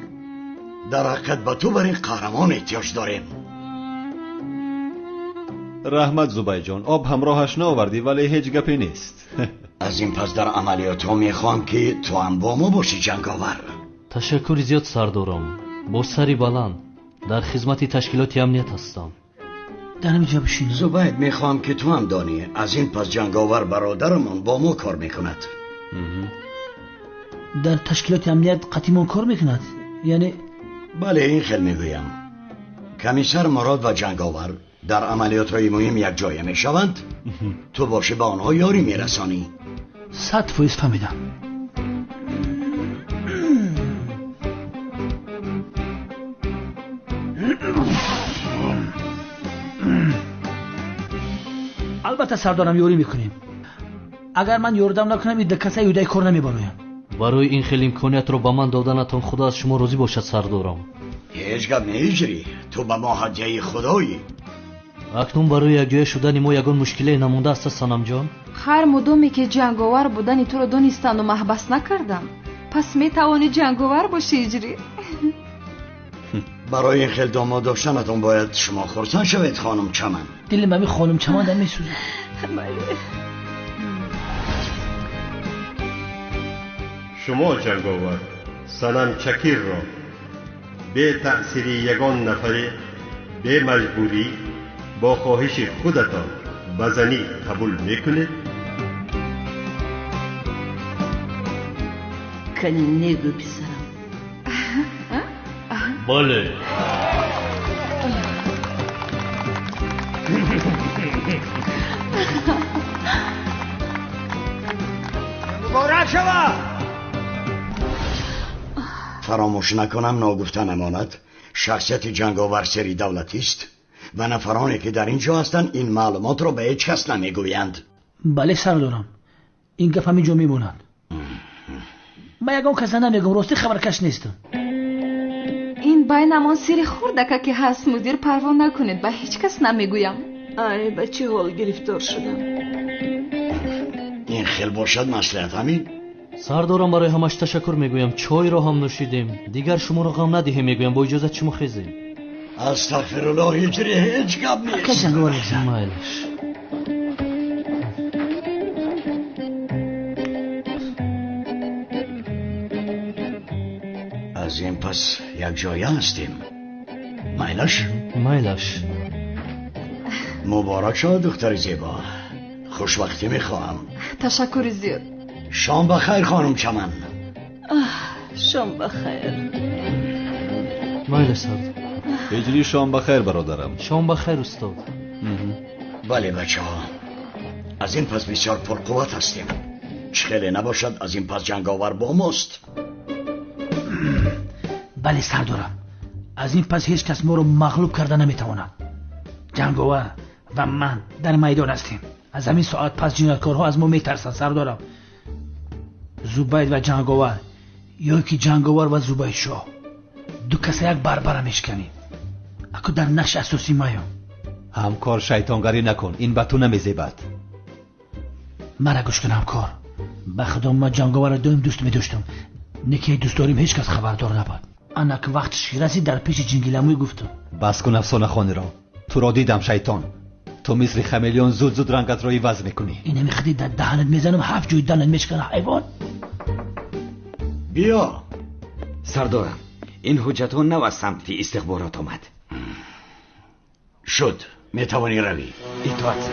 در حقیقت با تو برای قهرمان احتیاج داریم.
رحمت زبای جان، آب همراهش نآوردی ولی هیچ گپی نیست.
از این پس در عملیات ها میخوام که تو هم با ما باشی جنگاور.
تشکر زیاد سردارم. با سری بلند در خدمت تشکیلات امنیت هستم.
در اینجا بشین.
زبید میخوام که تو هم دانی از این پس جنگاور برادرمون با ما کار میکند.
در تشکیلات امنیت قطیمون کار میکند؟ یعنی؟
بله این خیلی میگویم. کمیسر مراد و جنگاور در عملیات های مهم یک جای میشوند. تو باشه به آنها یاری میرسانی.
100% فهمیدم. البته سردارم یاری میکنیم. اگر من یوردم نکنم این دکسه یودای کار نمیبرایم.
برای این خیلی امکانیت رو با من دادنتان خدا از شما راضی باشد سردارم.
هیچ گپ نیجری، تو به ما هدیه خدایی.
اکنون برای یک جای شدن ما یگان مشکلی نمونده است سنم جان؟
هر مدامی که جنگاور بودنی تو رو دانستند و محبس نکردم، پس میتوانی جنگاور باشی اجری.
برای این خیلی داماد داشتنتون باید شما خرسند شوید خانم چمن.
دلم به خانم چمن در میسوزه.
شما جنگاور سنم چکیر را به تأثیری یگان نفری به مجبوری با خواهش خودتان بزنی قبول میکنید؟
کنی نگو پسرم.
بله.
مبارک شود. فراموش نکنم ناگفته نماند شخصیت جنگاور سری دولتی است و نفرانی که در اینجا هستند این معلومات را به هیچ کس نمیگویند.
بله سردارم، این گپ همینجا میمونند. من یگان کس نمیگم، راستی خبرکش نیستم.
این بینمان سری خوردکه که هست مدیر پروا نکنید، به هیچ کس نمیگویم.
ای به چه حال گرفتار شدم.
این خیلی باشد مصلحت همین.
سردارم برای همش تشکر میگویم. چای را هم نوشیدیم، دیگر شما را غم ندهیم میگویم. با اجازت شما خیزیم.
استغفرالله هیچری هیچ گپ نیست.
که جنگاور بگذار.
مایلش.
از این پس یک جایه هستیم.
مایلش.
مبارک شد دختر زیبا. خوشوقتی میخواهم.
تشکر زیاد.
شام بخیر خانم چمن.
شام بخیر.
مایلش سردار.
هجری شام بخیر برادرم.
شام بخیر استاد.
بله بچه ها، از این پس بسیار پرقوت هستیم. خیلی نباشد از این پس جنگاور با ماست.
بله سردارم، از این پس هیچ کس ما رو مغلوب کرده نمیتواند. جنگاور و من در میدان هستیم. از همین ساعت پس جنایتکارها از ما میترسند سردارم. زبید و جنگاور یا که جنگاور و زبید شاه دو کسی یک بربره میشکنیم. اکو در نقش اساسی مایم.
همکار شیطانگری نکن، این به تو نمیزیبد.
مرا گوش کن همکار، به خدا من جنگاور را دویم دوست میداشتم. نکه دوست داریم هیچ کس خبردار نبود. انا که وقتش رسید در پیش جنگیلموی گفتم.
بس کن افسانه خانی را. تو را دیدم شیطان. تو مثل خمیلیون زود زود رنگت را عوض میکنی.
این میخدی در دهنت میزنم، 7 جوی دهنت میشکنه حیوان.
بیا
سردارم، این حجت ها نو از سمت استخبارات آمد.
شد، میتوانی روی.
اطاعت.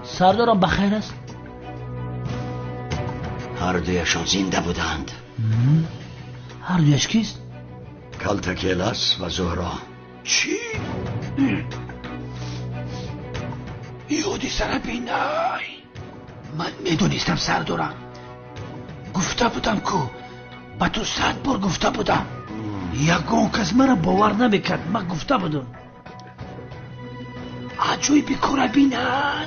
سردارم بخیر است؟
هر دویشان زنده بودند.
هر دویش کیست؟
کالتکیلس و زهرا.
چی؟ یهودی سر بینای. من میدونستم سردارم، گفته بودم کو، با تو 100 بار گفته بودم. یگان کس مرا باور نمیکرد. من گفته بودم عجایبی کار بینن.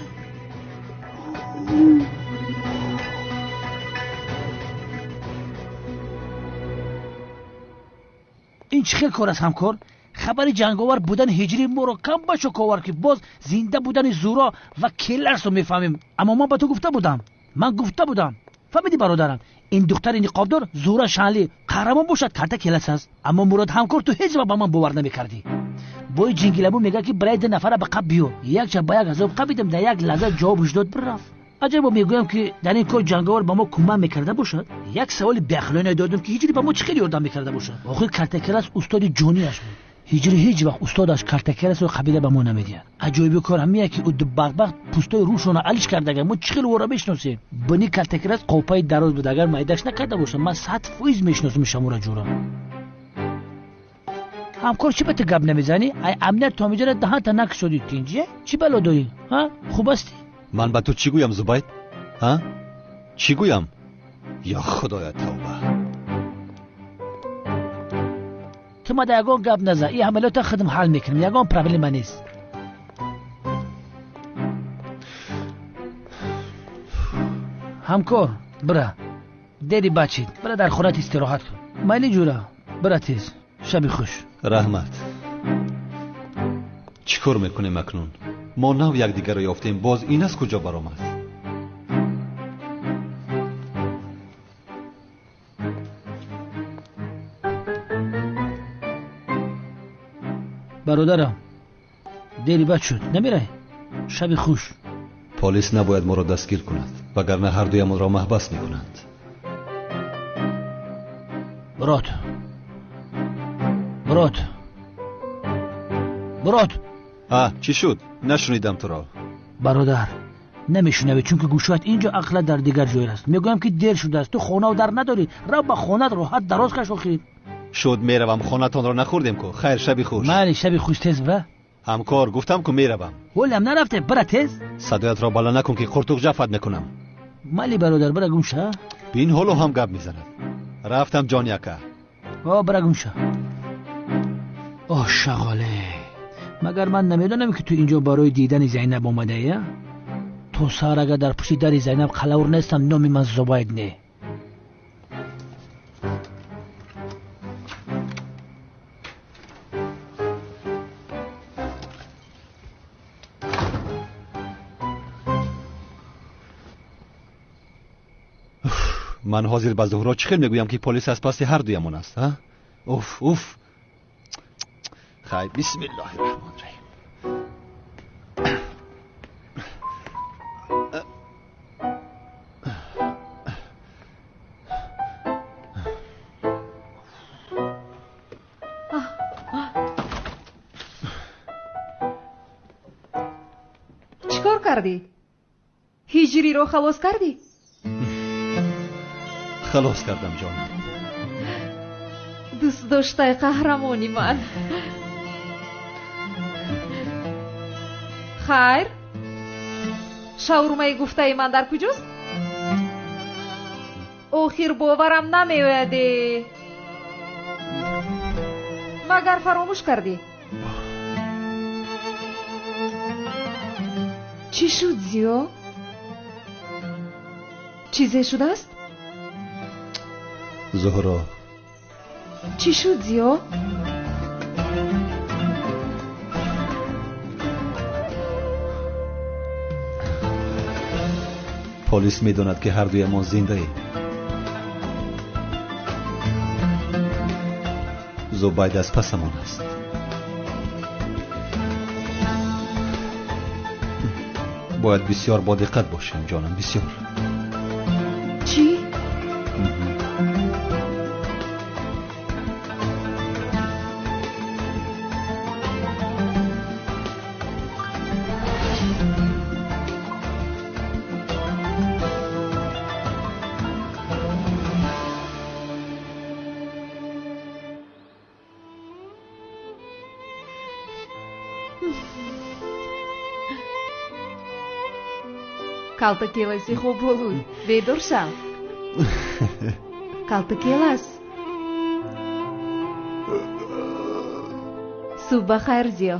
این چه خیلی کار است همکار؟ خبر جنگاور بودن هجری ما رو کم بشو کاور که باز زنده بودن زورا و کلرس رو میفهمیم. اما من با تو گفته بودم، من گفته بودم. فهمیدی برادرم؟ این دختر نقابدار زورا شانلی قهرمان باشد کرده کلرس است. اما مراد همکار تو هیچ وقت با من باور نمیکردی. بوی جنگیلمو میگه که برای 2 نفر به قب بیو. یک چه با یک عذاب قبیدم، در یک لحظه جوابش داد برفت. عجب میگویم که در این کار جنگاور با ما کمک میکرده باشد. یک سوال بیخلانه دادم که هجری با ما چه خیلی یاردم میکرده باشد. آخه کرتکلس استاد جونیش بود. هجری هیچ وقت استادش کرتکلس رو قبیله به ما نمیدید. عجایب کار همیه که اون بدبخت پوستای روشون علیش کرده. ما چه خیلی ورا بشناسیم. بنی کرتکلس قوپای دراز بود، اگر مایدش نکرده باشه من 100% میشناسم شمورا جورا. همکار چی بهت گپ نمیزنی؟ ای امنیت تا میجره دهان تا نک شدی تینجیه؟ چی بلا داری؟ ها؟ خوب هستی؟
من به تو چی گویم زبید؟ ها؟ چی گویم؟ یا خدایا توبه.
تو ما در یگان گپ نزن. این عملیات خودم حل میکنم. یگان پرابلم نیست. همکار برا دیری بچید، برا در خونت استراحت کن. مالی جورا برا تیز. شبی خوش.
رحمت. چی کار میکنیم اکنون؟ ما نو یک دیگر رو یافتیم، باز این از کجا برآمد؟
برادرم دیری بد شد، نمیره؟ شبی خوش.
پلیس نباید ما را دستگیر کند، وگرنه هر دویمان را محبس میکنند.
برات
چی شد؟ نشنیدم تو را.
برادر نمیشنوی چون که گوشت اینجا عقل در دیگر جای است. میگویم که دیر شده است، تو خانه و در نداری. رو به خانت راحت دراز کش آخیر.
شد میروم، خانتان را نخوردیم که. خیر شبی خوش.
مالی شبی خوش. تیز برا.
همکار گفتم که میروم.
ولم نرفته، برا تیز.
صدایت را بالا نکن که قرتوق جفت میکنم.
مالی برادر برا گمشه.
بین حالو هم گپ میزند. رفتم جان یکه.
برا گمشه. شغاله، مگر من نمیدونم که تو اینجا برای دیدن زینب اومده یا؟ تو سر اگر در پشت در زینب خلاور نیستم، نامی من زباید نه.
من حاضر به زهرا چخیل میگویم که پلیس از پس هر دویمون است. اوف خیر. بسم الله الرحمن الرحیم.
چیکار کردی؟ هجری رو خلاص کردی؟
خلاص کردم جانم.
دوست داشته قهرمانی من. خیر شاورمای گفته من در کجاست؟ آخر باورم نمیآیده. مگر فراموش کردی؟ چی شد زیا؟ چیزی شده است؟
زهرا
چی شد زیا؟
پلیس میداند که هر دوی ما زنده ایم. زبید از پسمان است. باید بسیار با دقت باشیم جانم، بسیار.
چی؟ Kalta kelasi خوب بود. بیدار شو. Kalta kelas. صبح بخیر زیا.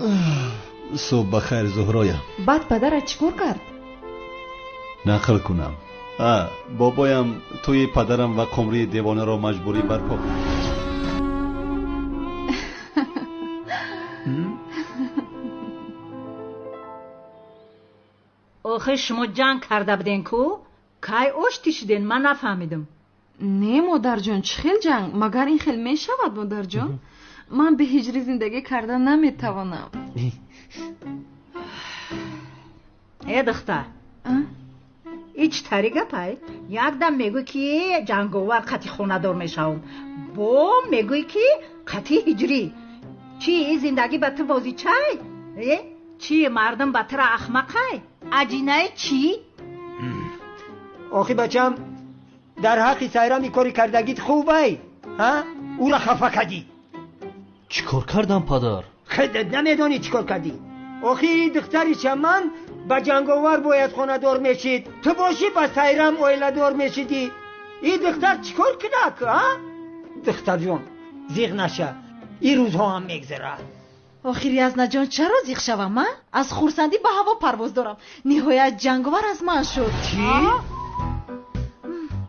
صبح بخیر زهرایم.
بعد پدرت چیکار کرد؟
نقل کنم. بابایم توی پدرم و قمری دیوانه را مجبوری برپا کرد.
آخه شما جنگ کرده بودین کو؟ کی آشتی شدین؟ من نفهمیدم.
نه مادر جان، چه خیل جنگ؟ مگر این خیل می شود مادر جان؟ من به هجری زندگی کردن نمیتوانم.
ای دختر هیچ طریقه پای یک دم میگوی که جنگاور قطی خونه دار میشم، با میگوی که قطی هجری. چی زندگی به تو بازی چای؟ چی مردم به تو احمقای؟ عجینه چی؟
آخی بچم در حق سایرام این کاری کردگیت خوبه ها؟ او را خفه کردی.
چیکار کردم پدر؟
خودت نمیدانی چیکار کردی. آخی دختری چمن با جنگاور باید خانه دار میشید، تو باشی با سایرام اویله دار میشیدی. این دختر چیکار کنه ها؟ دختر جون زیغ نشه، این روزها هم میگذره.
آخری از نجان چرا زیغ شوم؟ من از خورسندی به هوا پرواز دارم. نهایت جنگاور از من شد.
چی؟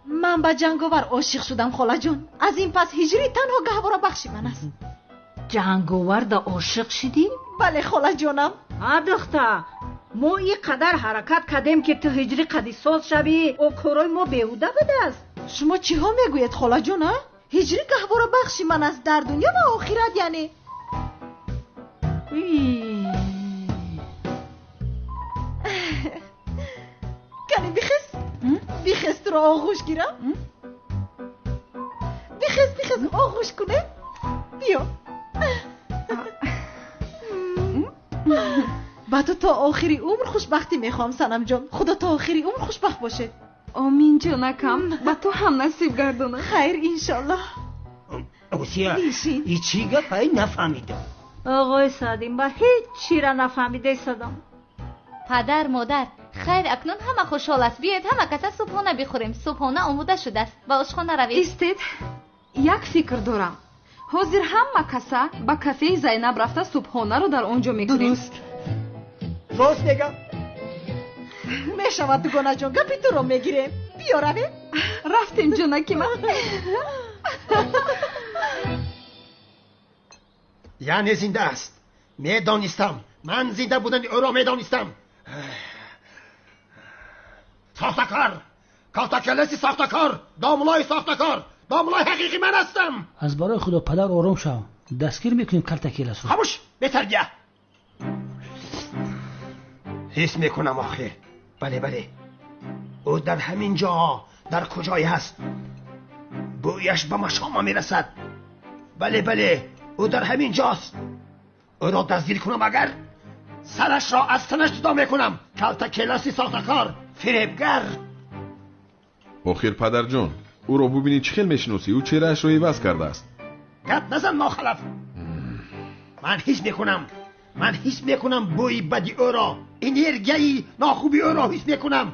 من به جنگاور عاشق شدم خاله جان. از این پس هجری تنها گهواره بخشی من است.
جنگاور دا عاشق شدی؟
بله خاله جانم.
دختر ما این قدر حرکت کردیم که تو هجری قدی ساز شوی و کارای ما بیهوده بوده است.
شما چی ها میگوید خاله جان؟ هجری گهواره بخشی من است در دنیا و آخرت. یعنی کنی بیخست رو آغوش گیرم. بیخست آغوش کنه. بیا با تو تا آخری عمر خوشبختی میخوام سنم جان. خدا تا آخری عمر خوشبخت باشه.
آمین جانکم، با تو هم نصیب گردونه.
خیر انشالله.
اوسیا ای چی گفت نفهمیدم.
آقای سعدین با هیچ چی را نفهمیده صدام.
پدر مادر خیر اکنون همه خوشحال است. بیاید همه کس صبحانه بخوریم. صبحانه آماده شده است. با آشخانه روید.
استید یک فکر دارم. حاضر همه کسا با کافه زینب رفته صبحانه رو در اونجا میکنیم.
راست میگم.
میشود گناه جان گپی تو رو میگیریم. بیا رویم.
رفتیم جانکی من.
یعنی زنده است. میدانستم. من زنده بودن او را میدانستم. ساختکار کالتاکلسی ساختکار داملای ساختکار داملای حقیقی من هستم.
از برای خدا پدر آرام شو. دستگیر میکنیم کالتاکلس رو.
خاموش بترگیه. حس میکنم آخه. بله او در همین جا در کجایی هست؟ بویش به مشام میرسد. بله او در همین جاست. او را دستگیر کنم اگر سرش را از تنش جدا میکنم. کالتاکلسی ساختکار فریبگر.
آخر پدر جان او را ببینی چه خیلی میشناسی. او چهرهش را عوض کرده است.
گپ نزن ناخلف. من حس میکنم بوی بدی او را، انرژی ناخوبی او را حس میکنم.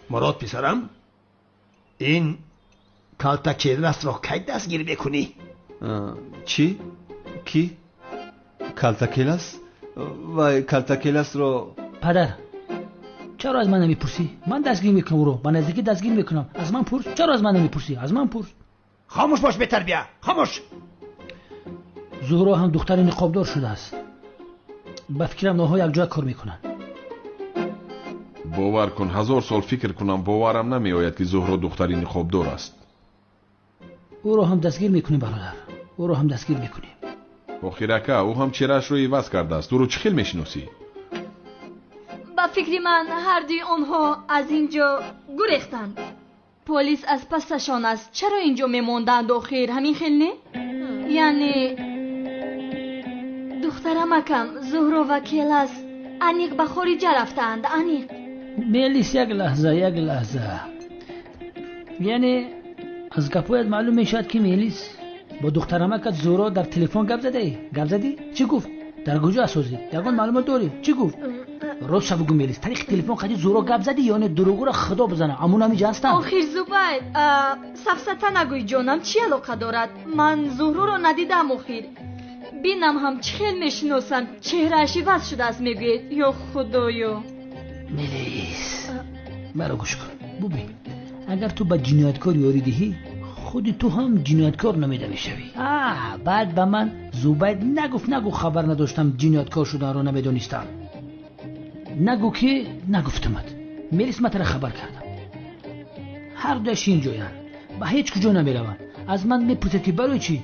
مراد پسرم، این کالتاکیلس را کی دستگیر میکنی؟
چی؟ کی؟ کالتاکیلس؟ وای کالتاکیلس رو
پدر چرا از من نمیپرسی؟ من دستگیر میکنم او رو، با نزدیکی دستگیر میکنم. از من پرس. چرا از من نمیپرسی؟ از من پرس.
خاموش باش به تربیه. خاموش.
زهرا هم دختر نقابدار شده است. به فکرم ناها یک جای کار میکنن.
باور کن 1000 سال فکر کنم باورم نمی آید که زهرا دختری نقابدار است.
او رو هم دستگیر میکنیم برادر، او رو هم دستگیر میکنیم.
آخیرکه او هم چهره‌اش رو عوض کرده است. او رو چه خیلی میشناسی؟
با فکر من هر دوی آنها از اینجا گریختند. پلیس از پسشان است. چرا اینجا میموندند آخر؟ همین خیلی نه؟ یعنی دخترم اکم زهرا و کیلس انیق به خارج رفتند. انیق
میلیس یک لحظه یعنی از گپویت معلوم میشد که میلیس با دخترم که زهرا در تلفن گپ زدی؟ چی گفت؟ در کجا اساسی؟ یگان معلومات داری؟ چی گفت؟ روز شب بگو میلیس تاریخ تلفن قدی زهرا گپ زدی یا نه دروغو را خدا بزنه؟ امون همی هستن.
آخر زبید سفسطه نگوی جانم، چی علاقه دارد؟ من زهرا را ندیدم آخر. بینم هم چه خیلی میشناسم، چهره‌اش عوض شده است میگوید. یا خدایا.
میلیس مرا گوش کن ببین، اگر تو با جنایتکار یاری دهی خودی تو هم جنایتکار نمیده میشوی. بعد به من زبید نگو خبر نداشتم جنایتکار شدن رو نمیدونستم. نگو که نگفتمت. میلیس من تره خبر کردم. هر دوش اینجاین با هیچ کجا نمیرون. از من میپرسد که برای چی؟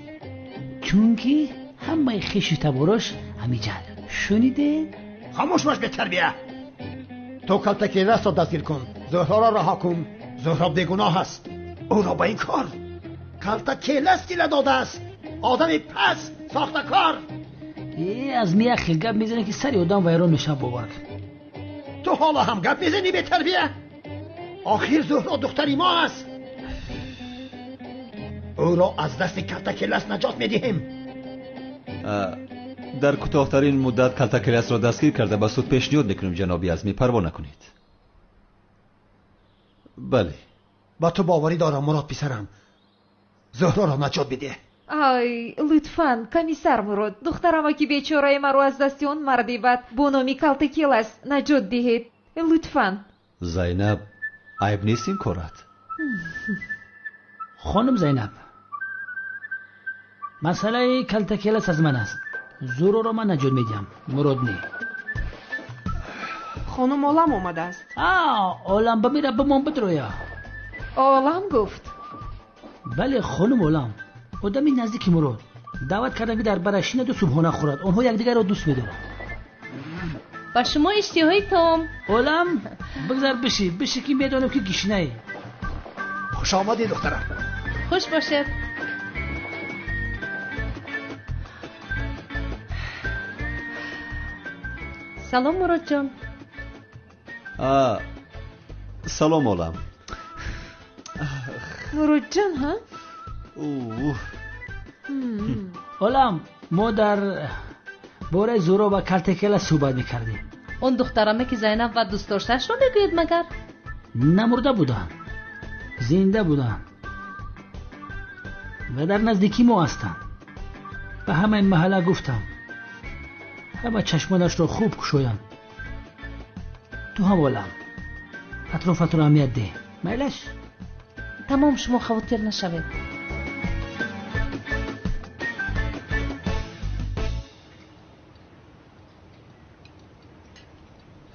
چون که همه خیشی تباراش همیجا شنیده؟
خاموش باش به تربیه. تو کالتاکیلس را دستگیر کن، زهرا را رها کن. زهرا بیگناه است. او را با این کار کالتاکیلس گله داده است. آدم پس ساخته کار.
از میه خیلی گپ میزنه که سری آدم ویران میشه. باور کن
تو حالا هم گپ میزنی به تربیه. آخر زهرا دختری ما است. او را از دست کالتاکیلس نجات میدهیم.
در کوتاه‌ترین مدت کالتاکیلس را دستگیر کرده به سود پیشنهاد میکنیم جنابی عظمی، پروا نکنید. بله
با تو باوری دارم مراد پسرم. زهرا را نجات بده.
ای لطفاً کمیسر مراد، دخترم که بیچاره مرا از دست اون مردی بد با نام کالتاکیلس نجات دهید لطفاً.
زینب عیب نیست این کارت.
خانم زینب، مسئله کالتاکیلس از من است. زهرا را من نجات میدم، مراد نه.
خانم عالم آمده است.
عالم بمیره بمان بدرویا.
عالم گفت؟
بله خانم عالم، آدمی نزدیک مراد. دعوت کردن که در برشینه دو صبحانه خورد. آنها یکدیگر را دوست می‌دارند.
با شما اشتیهای توم.
عالم بگذار بشی که میدانم که گشنه‌ای.
خوش آمدی دخترم.
خوش باشد. سلام مراد جان.
سلام عالم.
مراد جان ها؟
عالم ما در باره زهرا و کالتاکیلس صحبت میکردیم.
اون دخترمه که زینب و دوست داشتش رو میگوید مگر؟
نمرده بودن، زنده بودن و در نزدیکی ما هستن. به همه محله گفتم همه چشمانش رو خوب کشویند. تو هم عالم اطرافت رو اهمیت ده. میلش
تمام، شما خواطر نشوید.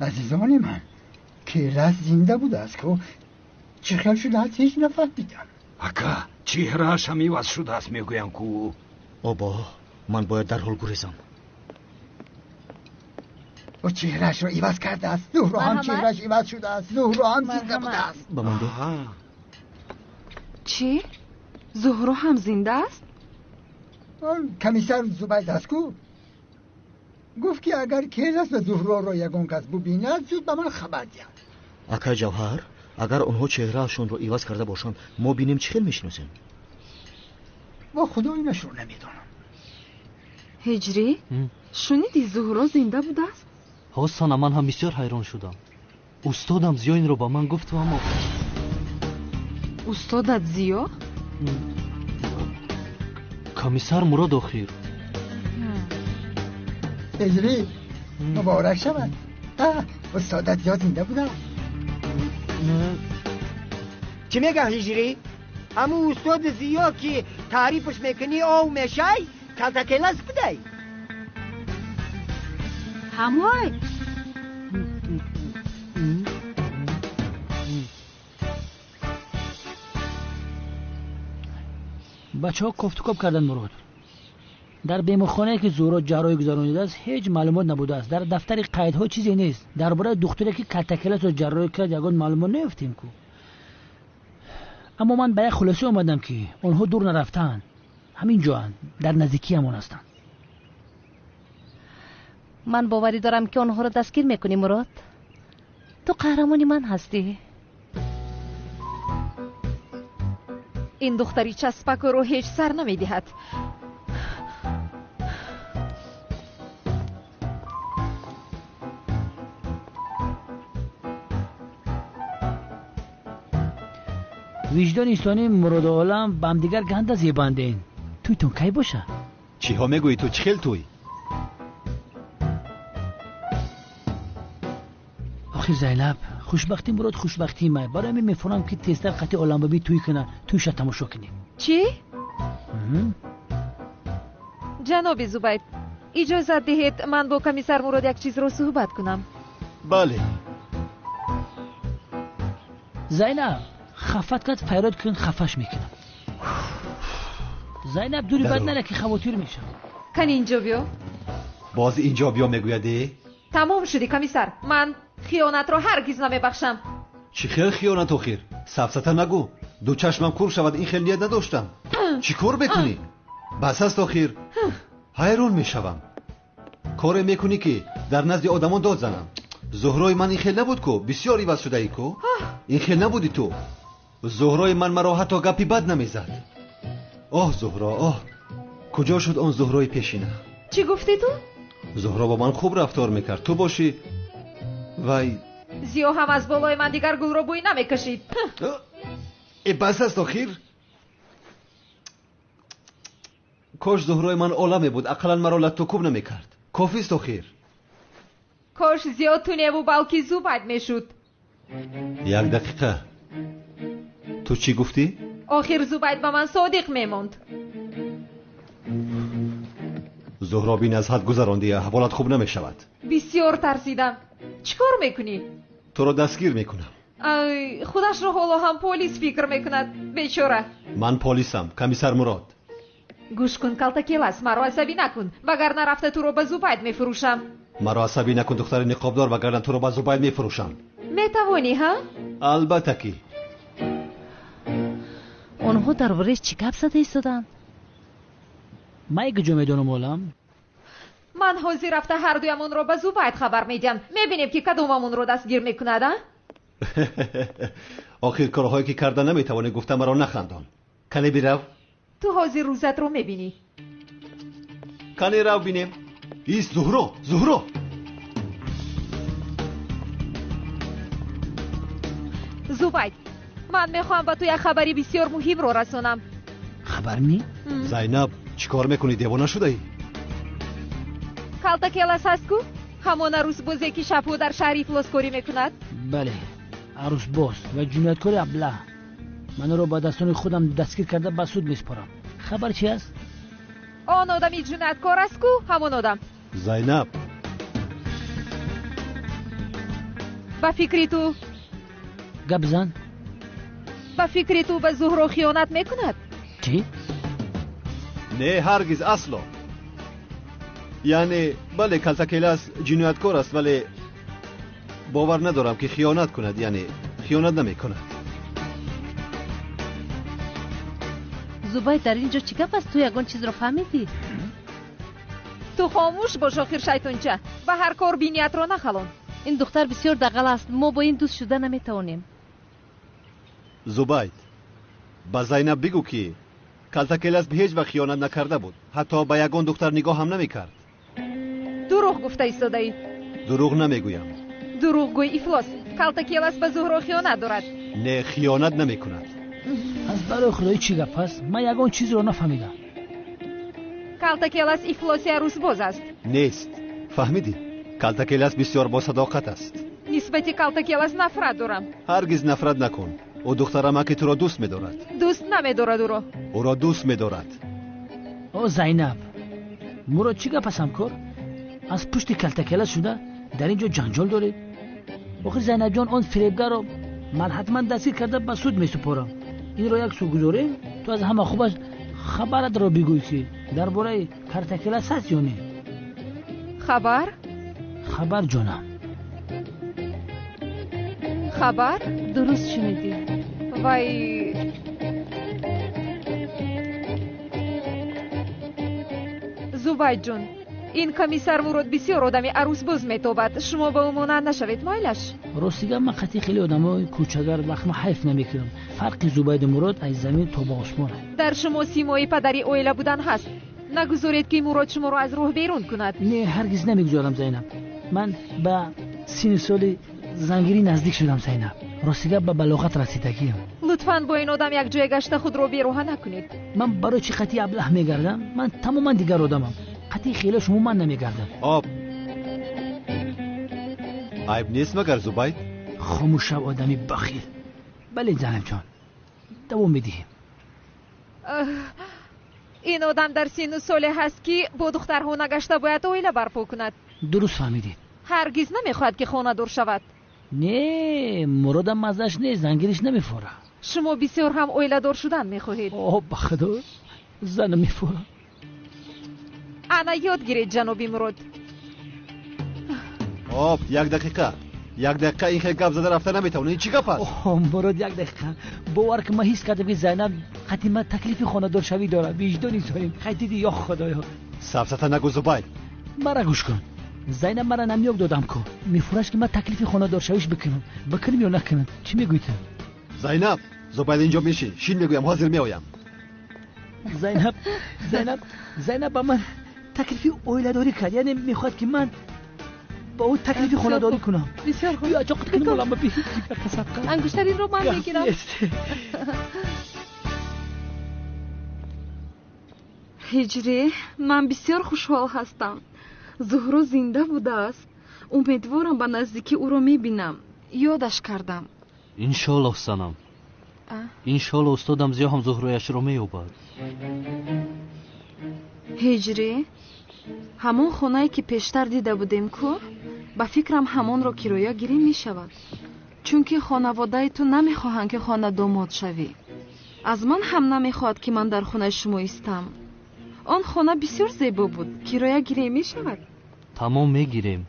عزیزان من، کیلس زنده بوده است که چه خیال شده است هیچ نفهمیدم.
اکا چهره‌اش هم عوض شده است میگویم کو.
آبا من باید در حال گریزم.
و چهرهش رو عوض کرده است. زهرا هم چهرهش عوض شده است. زهرا هم زنده بوده است.
چی؟ زهرا هم زنده است؟
کمیسر زبید است کو گفت که اگر کیلاس و زهرا رو یگان کس ببیند زود به من خبر دهد.
اکا جوهر اگر اونها چهرهشون رو عوض کرده باشن ما بینیم چه خیلی میشناسیم.
با خدا اینش رو نمیدونم.
هجری شنیدی زهرا زنده بوده است؟
ها سانا من هم بسیار حیران شدم. استادم زیا این رو با من گفت و اما
استادت زیا؟
کمیسر مراد آخیر.
هجری مبارک شود. استادت زیا زنده بوده.
چی میگه هجری؟ همون استاد زیا که تعریفش میکنی او میشای کلتا کلاس بوده
هموای
بچه ها کفت کپ کردن مراد. در بیمخانه که زهرا جراحی گذرانیده است هیچ معلومات نبوده است. در دفتر قیدها چیزی نیست. درباره دختری که کلتا کلاس رو جراحی کرد یگان معلومات نیافتیم کو. اما من به خلاصه اومدم که اونها دور نرفتن، همین جا در نزدیکی همون هستن.
من باوری دارم که اونها رو دستگیر میکنی مراد. تو قهرمانی من هستی.
این دختری چسبک رو هیچ سر نمیدهد.
وجدان انسانی مراد عالم با هم دیگر گند زیباندین. تویتون کی باشه؟
چی ها میگویی تو چخیل توی؟
آخی زینب خوشبختی مراد خوشبختی من. برای من میفهمم که تیستر قطعی عالم ببی توی کنه تویش تماشا کنیم.
چی؟ جناب زبید اجازه دهید من با کمیسر مراد یک چیز رو صحبت کنم.
بله.
زینب خفت کرد فریاد کن خفش میکنم. زینب دوری بد نره که خواتیر میشم.
کن اینجا بیا.
باز اینجا بیا میگویدی؟
تمام شدی کمیسر. من خیانت رو هرگز نمیبخشم.
چی خیل خیانت آخیر؟ سفسطه نگو. دو چشمم کور شود این خیل نیت نداشتم. چی کار بکنی؟ بس است آخیر. حیران میشوم. کار میکنی که در نزد آدمان داد زنم. زهرای من این خیل نبود کو؟ بسیار عوض شده ای کو؟ این خیل نبودی تو. زهرای من مرا حتی گپی بد نمیزد. آه زهرا آه، کجا شد آن زهرای پیشینه؟
چی گفتی تو؟
زهرا با من خوب رفتار میکرد. تو باشی وای
زیا هم از بالای من دیگر گل رو بوی نمیکشید.
ای بس است آخیر. کاش زهرای من عالمه بود اقلا مرا لطوکوب نمیکرد. کافی است آخیر.
کاش زیا تو نبو بلکی زوبید میشد.
یک دقیقه تو چی گفتی؟
آخر زوبید با من صادق میموند.
زهرا بین از حد گذراندی، احوالت خوب نمیشود.
بسیار ترسیدم. چیکار میکنی؟
تو را دستگیر میکنم.
خودش رو حالا هم پلیس فکر میکند. بیچاره.
من پلیسم، کمیسر مراد.
گوش کن کلتا کلاس، مرا عصبی نکن وگرنه رفته تو رو به زوبید میفروشم.
مرا عصبی نکن دختر نقابدار وگرنه تو رو به زوبید میفروشم.
میتوانی ها؟
البته کی.
اونها درباره چی گپ زده ایستادن؟
من یک جا میدونم عالم.
من حاضر رفته هر دویمون رو به زوبید خبر میدم. میبینیم که کدوممون رو دستگیر میکند.
آخر کارهایی که کردن نمیتوانی گفتم مرا نخندان. کنی بیرو؟
تو حاضر روزت رو میبینی.
کنی رو بینیم. ایست زهرا زهرا.
زوبید من میخوام با تو یک خبری بسیار مهم رو رسونم.
خبر می؟
زینب چیکار میکنی؟ دیوانه شده ای؟
کلتا کلاس هست کو؟ همون عروس بوزه که شبو در شهر افلاسکاری میکند؟
بله عروس باز و جنایتکار ابله. من رو با دستان خودم دستگیر کرده به سود میسپارم. خبر چی است؟
آن آدمی جنایتکار است کو؟ همون آدم.
زینب
با فکری تو
گپ زن.
با فکری تو به زهرا خیانت میکند؟
چی؟
نه هرگز اصلا. یعنی بله کلتا کلاس جنایتکار است ولی باور ندارم که خیانت کند. یعنی خیانت نمی کند.
زبای در اینجا چی گپ است؟ تو یگان چیز رو فهمیدی؟
تو خاموش باش آخر شیطونچه و هر کار بینیت رو نخلون.
این دختر بسیار دغل است. ما با این دوست شده نمیتونیم.
زبید با زینب بگو که کلتکلس به هیچ وقت خیانت نکرده بود. حتی به یگان دختر نگاه هم نمیکرد.
دروغ گفته ایستاده ای.
دروغ نمیگویم.
دروغ گوی افلاس. کلتکلس به زهرا خیانت دارد.
نه خیانت نمیکند.
از برای خدای چی گپ است؟ من یگان چیز رو نفهمیدم.
کلتکلس افلاسی عروس باز است.
نیست. فهمیدی؟ کلتکلس بسیار با صداقت است.
نسبت کلتکلس نفرت دارم.
هرگز نفرت نکن. او دخترم که تو را دوست می‌دارد.
دوست نمی‌دارد او را
دوست می‌دارد.
او زینب مراد چی گپ است همکار؟ از پشت کلتکلس شده در اینجا جنجال داره. آخه زینب جان اون فریبگر رو من حتما دستگیر کرده به سود میسپارم. این رو یک سو گذاریم تو از همه خوبش خبرت رو بگوی که درباره کلتکلس هست یا نه. خبر جانم.
خبر؟
درست شنیدی.
وای زبید جون این کمیسر مراد بسیار آدمی عروس باز میتابد. شما به او مانند نشوید مایلش.
راستیگه من قطعی خیلی آدمای کوچگر لخمه حیف نمیکنم. فرق زبید مراد از زمین تا به آسمان.
در شما سیمای پدری اویله بودن هست. نگذارید که مراد شما رو از راه بیرون کند.
نه هرگز نمیگذارم زینب. من به سین سال زنگیری نزدیک شدم زینب. راستیگه به بلاغت رسیدگیم.
لطفاً با این آدم یک جای گشته خود رو بیروها نکنید.
من برای چی قطعی ابله میگردم؟ من تماما دیگر آدمم. قطعی خیلی شما من نمیگردم.
آب عیب نیست مگر زبید؟
خاموش شو آدمی بخیل. بله زینب جان دوام میدیم.
این آدم در سین و ساله هست که با دخترها نگشته باید اویله برپا کند.
درست فهمیدید.
هرگز نمیخواهد که خانه دور شود.
نه مرادم مزش نه زنگیرش نمیفوره.
شما بسیار هم اویله دار شدن میخواهید.
آه بخدا زن میفوره.
انا یاد گیرید جنابی مراد.
آب یک دقیقه این خیلی گپ زده رفته نمیتونه. این چی گپ است؟
مراد یک دقیقه باور که من حس کردم که زینب قطعی من تکلیف خانه دار شوی داره. وجدانی داریم. قطعی یا خدایا.
سفسطه نگو زبید.
مرا گوش کن. زینب مرا نمیوگ دادم کو. میفورش که من تکلیف خانه دار شویش بکنم یا نکنم. چی میگویی تو؟
زینب زبید اینجا میشین. شین میگویم حاضر میایم.
زینب با من تکلیف اویله داری کرد. یعنی میخواد که من با او تکلیف خانه داری کنم.
بسیار خوب.
یا چقدر کنم مولم ببین.
انگشتری رو من میگیرم.
هجری من بسیار خوشحال هستم. زهرا زنده بوده است. امیدوارم به نزدیکی او را میبینم. یادش کردم.
انشالله سنم. انشالله استادم زیا هم زهرایش رو مییابد.
هجری همون خانه‌ای که پیشتر دیده بودیم کو با فکرم همون رو کرایه گیری میشود. چون که خانواده تو نمیخواهند که خانه داماد شوی. از من هم نمیخواد که من در خانه شما ایستم. آن خانه بسیار زیبا بود. کرایه گیری میشود.
تمام میگیریم.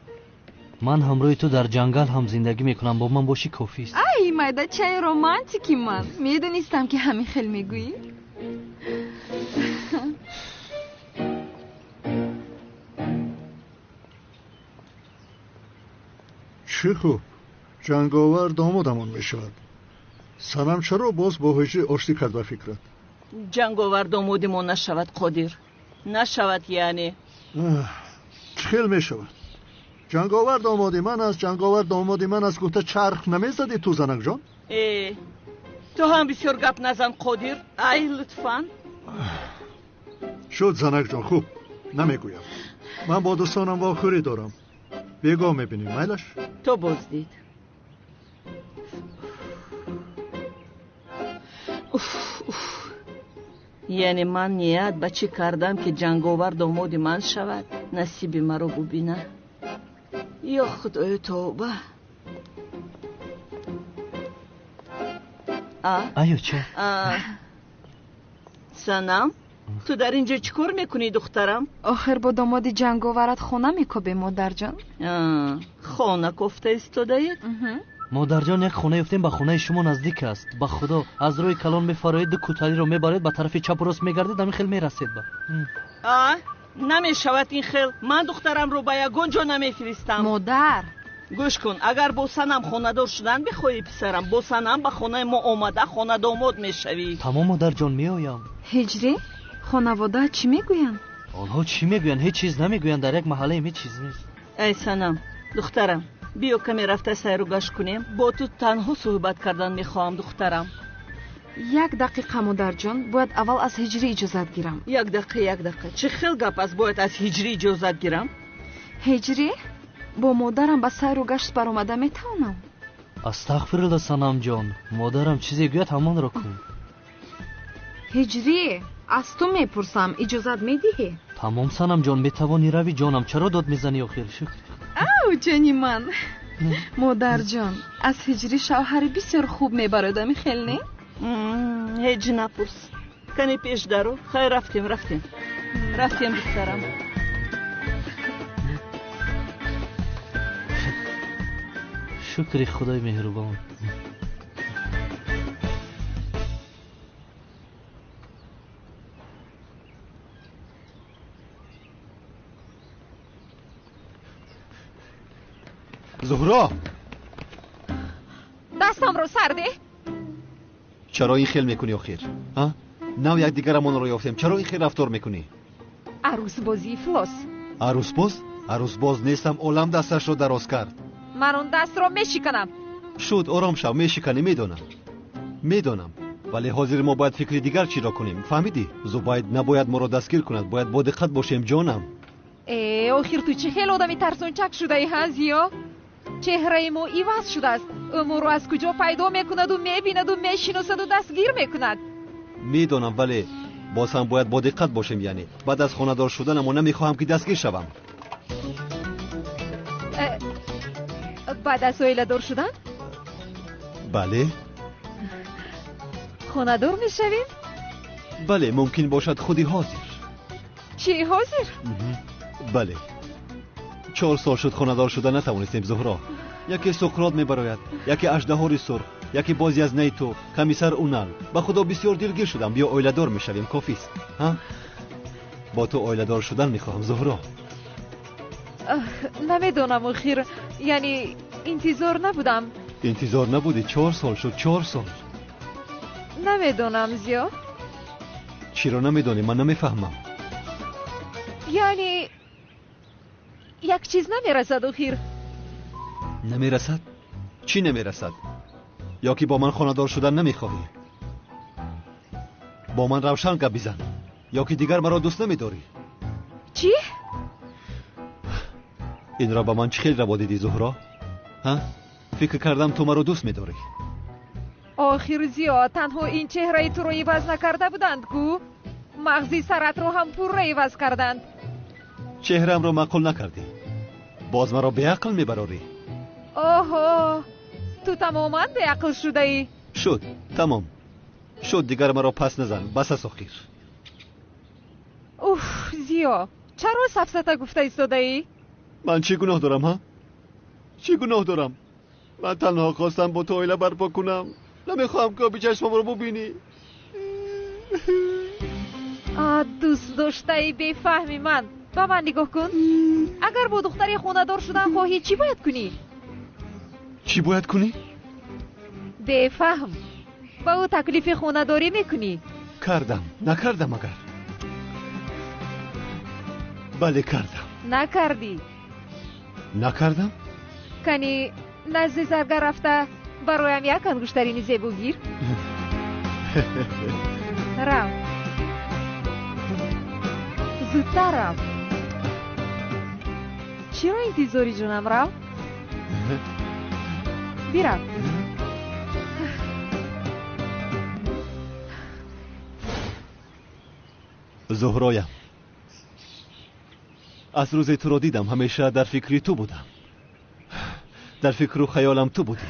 من همراه تو در جنگل هم زندگی میکنم. با من باشی کافی است.
ای مایده چه رومانتیکی من. میدونستم که همین خیلی میگویی.
چه خوب جنگاور دامادمون میشود. سنم چرا باز با هجری آشتی کرد به فکرت؟
جنگاور دامادی ما نشود قادر. نشود یعنی
چخیل میشود. جنگاور دامادی من است. جنگاور دامادی من است. گفته چرخ نمیزدی تو زنک جان؟
تو هم بسیار گپ نزن قادر. ای لطفاً.
شد زنک جان خوب نمیگویم. من با دوستانم واخوری دارم. بیگاه میبینیم میلش؟
تو بازدید. یعنی من نیت به چی کردم که جنگاور داماد من شود نصیب مرا ببینه. یا خدای توبه.
ایو چه؟
سنم تو در اینجا چیکار میکنی دخترم؟
آخر با داماد جنگاورت خونه میکوبه مادر جان.
خانه کفته استاده اید؟
مادرجان یک خونه یافتیم به خونه شما نزدیک است. به خدا از روی کلان میفرایید و کوتاهی رو میبرید به طرف چپ و راست میگردید همین خیل میرسید با.
نمیشود این خیل. من دخترم رو به یگان جا نمیفرستم.
مادر
گوش کن، اگر با سنم خانه‌دار شدن بخوای پسرم، با سنم به خانه ما آمده خانه داماد میشوی.
تمام مادرجان میآیم.
هجری خانواده چی میگویند؟
آنها چی میگویند؟ هیچ چیز نمیگویند. در یک محله هیچ چیز نیست.
ای سنم دخترم بیا کمی رفته سیر و گشت کنیم. با تو تنها صحبت کردن میخواهم دخترم.
یک دقیقه مادرجان، باید اول از هجری اجازت گیرم.
یک دقیقه چه خیل گپ است باید از هجری اجازت گیرم؟
هجری با مادرم به سیر و گشت برآمده میتوانم؟
استغفرالله سنم جان، مادرم چیزی گوید همان را کن.
هجری از تو میپرسم اجازت میدهی؟
تمام سنم جان میتوانی روی جانم. چرا داد میزنی آخر؟ شکر.
او جانی من. مادر جان از هجری شوهر بسیار خوب میبردم خیل نه؟
هیچ نپرس. کنی پیش درو. خیر رفتیم دخترم.
شکر خدای مهربان.
زهرا
دستم رو سرده.
چرا این خیل میکنی آخر؟ ها؟ نو یک دیگرمون رو یافتیم. چرا این خیل رفتار میکنی؟
عروس بازی فلاس.
عروس باز؟ عروس باز نیستم. عالم دستش رو دراز کرد.
من اون دست رو میشکنم.
شد آرام شو. میشکنی. میدونم ولی حاضر ما باید فکر دیگر چی را کنیم. فهمیدی؟ زباید نباید ما را دستگیر کند. باید با دقت باشیم جانم.
آخر تو چه خیلی آدمی ترسونچک شده ای ها زیا؟ چهره ما ایواز شده است. امور رو از کجا پیدا میکند و میبیند و میشناسد و دستگیر میکند.
میدونم ولی باز هم باید با دقت باشیم. یعنی بعد از خانه دار شدن اما نمیخواهم که دستگیر شوم.
بعد از اویله دار شدن؟
بله.
خانه دار میشوید؟
بله ممکن باشد خودی حاضر.
چی حاضر؟
بله 4 سال شد خانه دار شدن نتوانستیم زهرا. یکی سقراط میبراید، یکی اژدهار سرخ، یکی بازی از نیتو، کمیسر اونال. به خدا بسیار دلگیر شدم. بیا اویله دار میشویم. کافی است. ها؟ با تو اویله دار شدن میخواهم زهرا.
نمیدونم آخر. یعنی انتظار نبودم.
انتظار نبودی؟ 4 سال شد. 4 سال.
نمیدونم زیا.
چی رو نمیدونی؟ من نمیفهمم.
یعنی یک چیز نمیرسد آخر.
نمیرسد؟ چی نمیرسد؟ یا که با من خانه دار شدن نمیخواهی؟ با من روشن گپ بزن. یا که دیگر مرا دوست نمیداری؟
چی؟
این را با من چه خیلی روا دیدی زهرا؟ ها؟ فکر کردم تو مرا دوست میداری.
آخر زیا تنها این چهره تو رو عوض نکرده بودند کو؟ مغزی سرت رو هم پور عوض کردند.
چهرم رو معقول نکردی. باز مرا به عقل میبراری.
اوه تو تماما به عقل شده ای.
شد تمام شد. دیگر مرا پس نزن. بس است آخر.
اوه زیا چرا سفسطه گفته ایستاده ای؟
من چی گناه دارم ها؟ چی گناه دارم؟ من تنها خواستم با تو اویله برپا کنم. نمیخواهم که بی چشمم رو ببینی.
دوست داشته ای بفهمی. من با من نگاه کن. اگر با دختری خانه دار شدن خواهی چی باید کنی؟
چی باید کنی؟
بفهم. با او تکلیف خانه داری میکنی؟
کردم. نکردم اگر؟ بله کردم.
نکردی؟
نکردم؟
کنی نزد زرگر رفته برایم یک انگشترین زیبو گیر؟ رو زودتر رو. چرا انتظاری جونم رو؟ بیرم.
زهرایم از روز تو رو دیدم همیشه در فکری تو بودم. در فکر و خیالم تو بودی.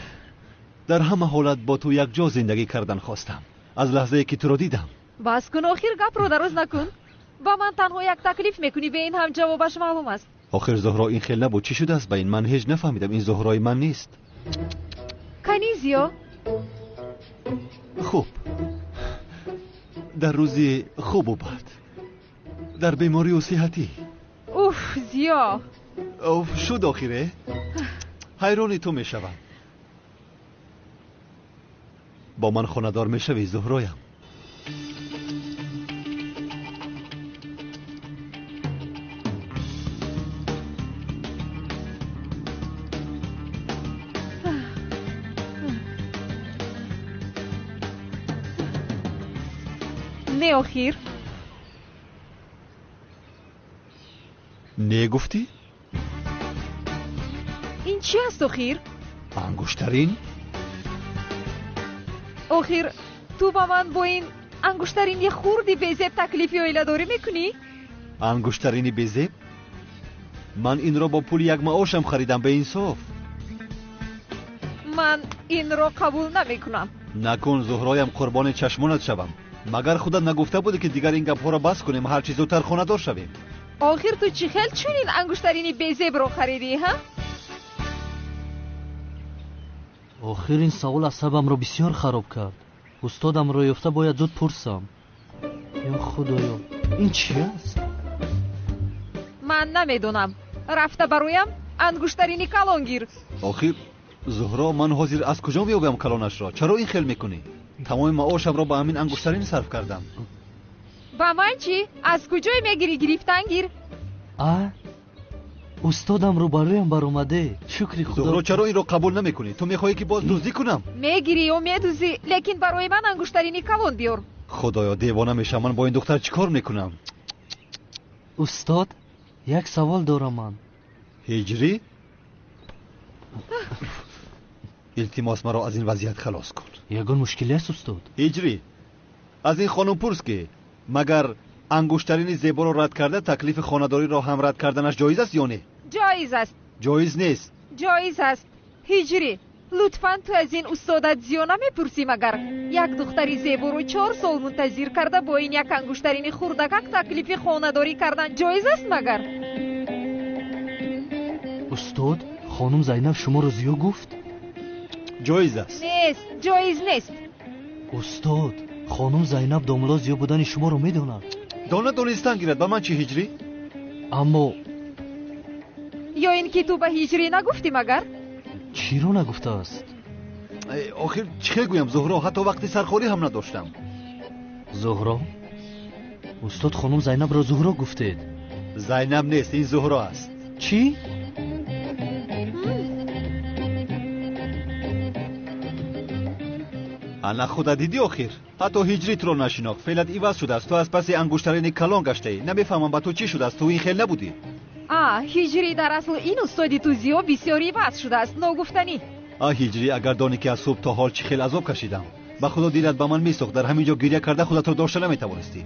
در همه حالت با تو یک جا زندگی کردن خواستم. از لحظه که تو رو دیدم.
بس کن آخر گپ رو دراز نکن. با من تنها یک تکلیف میکنی به این هم جوابش معلوم است.
آخر زهرا این خیل نبود. چی شده است با این؟ من هیچ نفهمیدم. این زهرای من نیست.
خیلی زیو؟
خوب در روزی خوب و بد در بیماری و صحتی
اوف زیو
اوف شد آخیره حیرانی تو میشوم با من خاندار میشوی زهرایم
نه آخیر
نه گفتی؟
این چی است آخیر؟
انگشترین؟
آخیر تو با من با این انگشترین یه خوردی بیزب تکلیفی اویله داری میکنی؟
انگشترینی بیزب؟ من این را با پول یک معاشم خریدم به انصاف
من این را قبول نمیکنم
نکن زهرایم قربان چشمانت شوم مگر خودت نگفته بودی که دیگر این گپ‌ها را بس کنیم هر چی زودتر خانه‌دار شویم
آخر تو چی خیل چونین انگشترینی بیزب رو خریدی ها؟
آخر این سوال عصبم رو بسیار خراب کرد استادم رو یافته باید زود پرسم یا خدایا این چی است؟
من نمیدونم رفته برایم انگشترینی کلان گیر
آخر زهرا من حاضر از کجا بیابم کلانش را چرا این خیل میکنی تمام معاشم را با همین انگشترین صرف کردم
با من چی از کجای میگیری گرفتن گیر
استادم رو برایم بر اومده شکری خدا
زهرا چرا این را قبول نمیکنی تو میخوایی که باز دزدی کنم
میگیری و میدوزی لیکن برای من انگشترینی کلان بیار
خدایا دیوانه میشم من با این دختر چیکار میکنم
استاد یک سوال دارم من
هجری التماس مرا از این وضعیت خلاص کن
یگان مشکلی است استاد
هجری از این خانم پرس که مگر انگشترین زیبا را رد کرده تکلیف خانه‌داری را هم رد کردنش جایز است یا نه
جایز است
جایز نیست
جایز است هجری لطفاً تو از این استادت زیو نمیپرسی مگر یک دختری زیبا رو 4 سال منتظر کرده با این یک انگشترین خردکک تکلیف خانه‌داری کردن جایز است مگر
استاد خانم زینب شما رو زیو گفت
جایز است
نیست جایز نیست
استاد خانم زینب داملا زیو بودن شما رو میدونن
دانه دانستن گیرد با من چی هجری
اما
یا این که تو به هجری نگفتی مگر
چی رو نگفته است
آخر چه گویم زهرا حتی وقتی سرخوری هم نداشتم
زهرا استاد خانم زینب را زهرا گفتید
زینب نیست این زهرا است
چی
انا خدا دیدی آخر حتی هجری تو رو نشناخت فعلت ایواز شده است تو از پس انگشترین کلان گشته ای نمیفهمم با تو چی شده است تو این خیل نبودی
هجری در اصل این استادی تو زیو بسیاری ایواز شده است نگفتنی
هجری اگر دانی که از صبح تا حال چی خیل عذاب کشیدم با خدا دیلت با من میسوخت در همینجا گریه کرده خودت رو داشته نمیتوانستی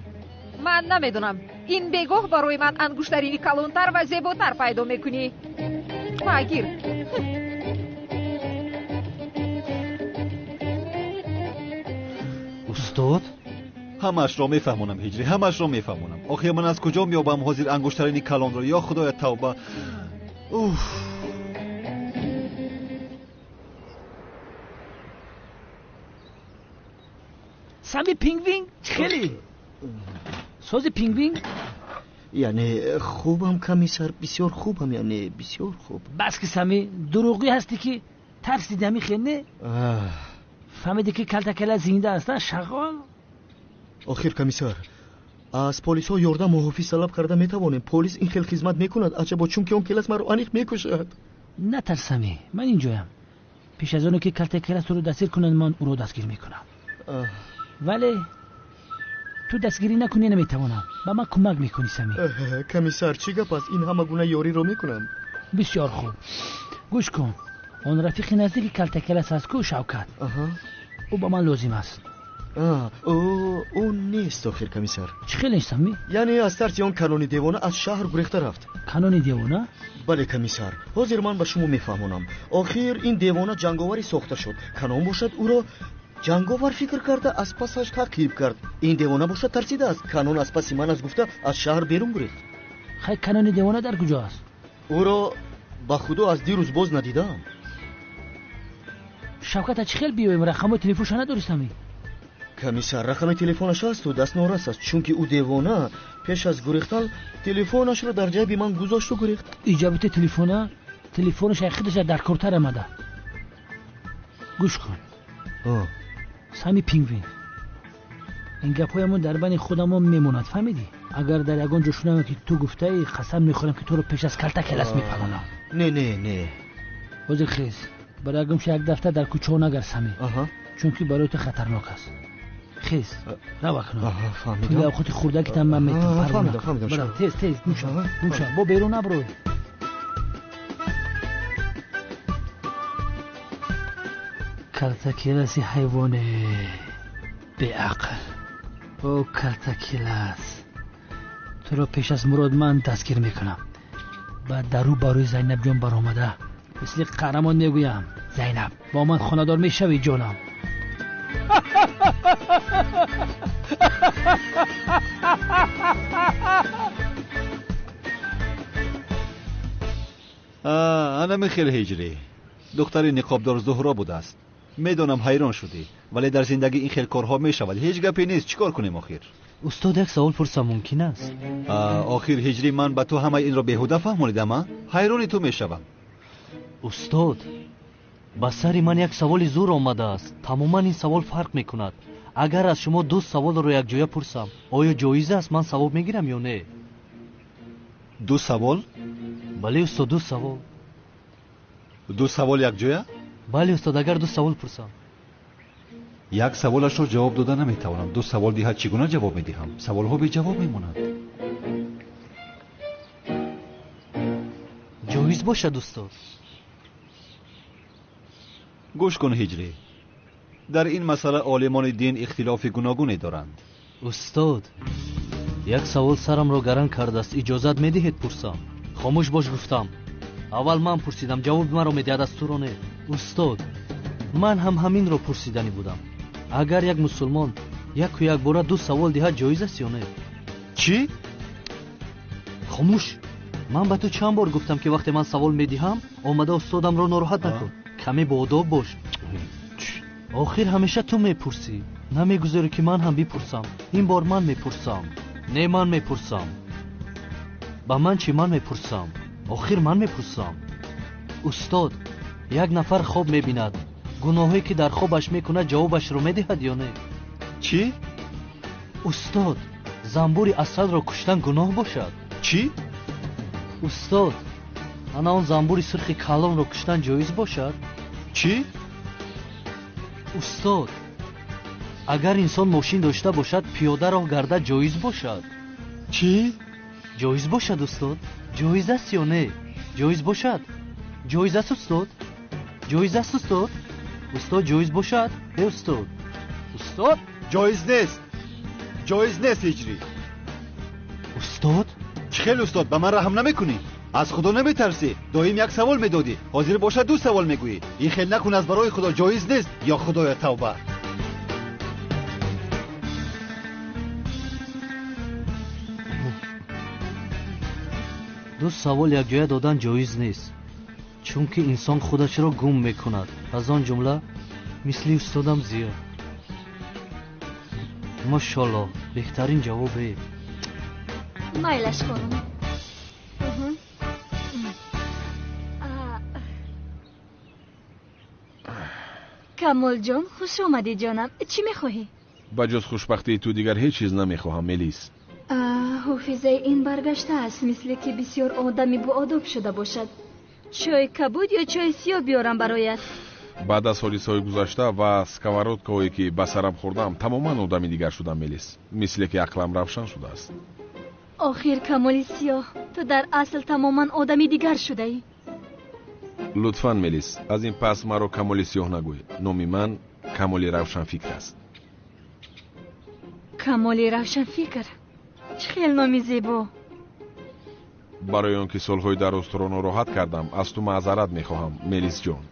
من نمیدونم این بگاه برای من انگشترینی کلانتر و زیباتر پیدا میکنی مگیر
استاد
همش را میفهمونم هجری همش را میفهمونم آخه من از کجا میابم حاضر انگشترین کلان را یا خدای توبه
سمی پینگوین خیلی ساز پینگوین
یعنی خوبم کمیسر بسیار خوبم یعنی بسیار خوب
بس که سمی دروغی هستی که ترسیدی همی خیلی فهمیدی که کلتکل زنده هستن شغال
آخر کمیسر از پلیس ها یاردم و حافظ طلب کرده میتوانیم پلیس این خیل خدمت میکند عجبا چون که اون کلاس مرا انیق میکشد
نترسمی من اینجایم پیش از اونو که کلتکل تو رو دستگیر کنن من او رو دستگیر میکنم ولی تو دستگیری نکنی نمیتوانم با من کمک میکنی سمی
کمیسر چی گپ است این همه گونه یاری رو میکنم
بسیار خوب گوش کن اون رفیق نزدیک کلتکل است کو شوکت او با من لازم است
اون نیست آخر کمیسر
چی خیلی نیستم
یعنی از ترس اون کانونی دیوانه از شهر گریخته رفت
کانونی دیوانه؟
بله کمیسر حاضر من به شما میفهمونم آخر این دیوانه جنگاوری ساخته شد کانون باشد او را جنگاور فکر کرده از پسش تعقیب کرد این دیوانه باشد ترسیده است کانون از پس من از گفته از شهر بیرون گریخت
خیلی کانونی دیوانه در کجا است؟
او را با خدا از دیروز باز ندیدم
шавката чӣ хел биёем? рақамои телефонша надорӣ сами?
комиссар рақами телефонаш асту дастнорас аст, чунки ӯ девона пеш аз гурехтан телефонашро дар ҷайби ман гузошту гурехт.
иҷобити телефонаш худаш дар кортар амада. гӯш кун сами пингвин, ин гапҳоямон дар байни худамон мемонад, фаҳмидӣ? агар дар ягон ҷо шунавам ки ту гуфтаӣ, қасам мехӯрам ки туро пеш аз калта келас мепалонам.
не
ҳозир хез барои гумша як дафтар дар кӯчаҳо нагард сами, чунки барои ту хатарнок аст. خیز روا کنم توی اوقات خوردگیتم من میتونم
فهمیدم
تیز گوشم با بیرون نبروی کلتکیلس حیوان به عقل او کلتکیلس تو رو پیش از مراد من دستگیر میکنم بعد درو باروی زینب جان برآمده مثل قهرمان میگویم زینب با من خانه‌دار میشوی جانم
انا خیلی هجری دختری نقابدار زهرا بوده است. میدونم حیران شدی ولی در زندگی این خیلی کارها میشود. هیچ گپی نیست. چیکار کنیم آخر؟
استاد یک سوال پرسم ممکن است؟
آخر هجری من به تو همه این را بیهوده فهموندم؟ حیران تو میشوم.
استاد با سر من یک سوال زور آمده است. تماما این سوال فرق میکند. اگر از شما دو سوال رو یک جای پرسم آیا جایزه است من ثواب میگیرم یا نه؟
دو سوال؟
بله استاد دو سوال.
دو سوال یک جای؟
بله استاد اگر دو سوال پرسم
یک سوالش رو جواب داده نمیتوانم. دو سوال دیگر چگونه جواب میدهم؟ سوال ها بی جواب میمونند.
جایز باشد استاد.
گوش کن هجری در این مسئله عالمان دین اختلاف گوناگونی دارند.
استاد یک سوال سرم رو گران کرده است. اجازت میدهید پرسم؟ خاموش باش گفتم. اول من پرسیدم جواب من رو میدهد از تو رو نه. استاد من هم همین رو پرسیدنی بودم. اگر یک مسلمان یک بار دو سوال دهد جایز است یا نه؟
چی؟
خاموش من به تو چند بار گفتم که وقتی من سوال میدهم آمده استادم رو ناراحت نکن. کمی با ادب باش. آخر همیشه تو میپرسی نمیگذاری که من هم بپرسم. این بار من میپرسم. نه من میپرسم. با من چی من میپرسم؟ آخر من میپرسم. استاد یک نفر خواب میبیند گناهی که در خوابش میکنه جوابش رو میدهد یا نه؟
چی؟
استاد زنبور اسد رو کشتن گناه باشد؟
چی؟
استاد انا اون زنبور سرخ کلان رو کشتن جایز باشد؟
چی؟
استاد اگر انسان ماشین داشته باشد پیاده راه گردد جایز باشد؟
چی؟
جایز باشد استاد؟ جایز است یا نه؟ جایز باشد؟ جایز است استاد؟ جایز است استاد؟ استاد جایز باشد؟ استاد استاد
جایز نیست. جایز نیست هجری.
استاد
چه خیلی استاد به من رحم نمیکنی؟ از خدا نمیترسی؟ دایم یک سوال میدادی حاضر باشد دو سوال میگویی. این خیلی نکن از برای خدا. جایز نیست. یا خدایا توبه.
دو سوال یک جای دادن جایز نیست چونکه انسان خودش را گم میکند. از آن جمله مثل استادم زیاد. ماشاءالله بهترین جوابه.
مایلش کنم. کمال جان خوش اومدی جانم. چی میخواهی؟
بجز خوشبختی تو دیگر هیچ چیز نمیخواهم ملیس.
حافظه این برگشته است مثل که بسیار آدمی با آداب شده باشد. چای کبود یا چای سیاه بیارم برایت؟
بعد از ҳодисаҳои гузашта ва сковородкаҳое ки ба сарам хӯрдам тамоман одами дигар шудам мелис. мисле ки ақлам равшан шудааст.
آخر کمالی سیاه تو در اصل تماما آدمی دیگر شده ای.
лутфан мелис аз ин пас маро камоли сиёҳ нагӯй. номи ман камоли равшанфикр аст.
کمالی روشن فکر چه خیلی نامی زیبا.
барои он ки солҳои дароз туро нороҳат кардам аз ту маъзарат мехоҳам мелис ҷон.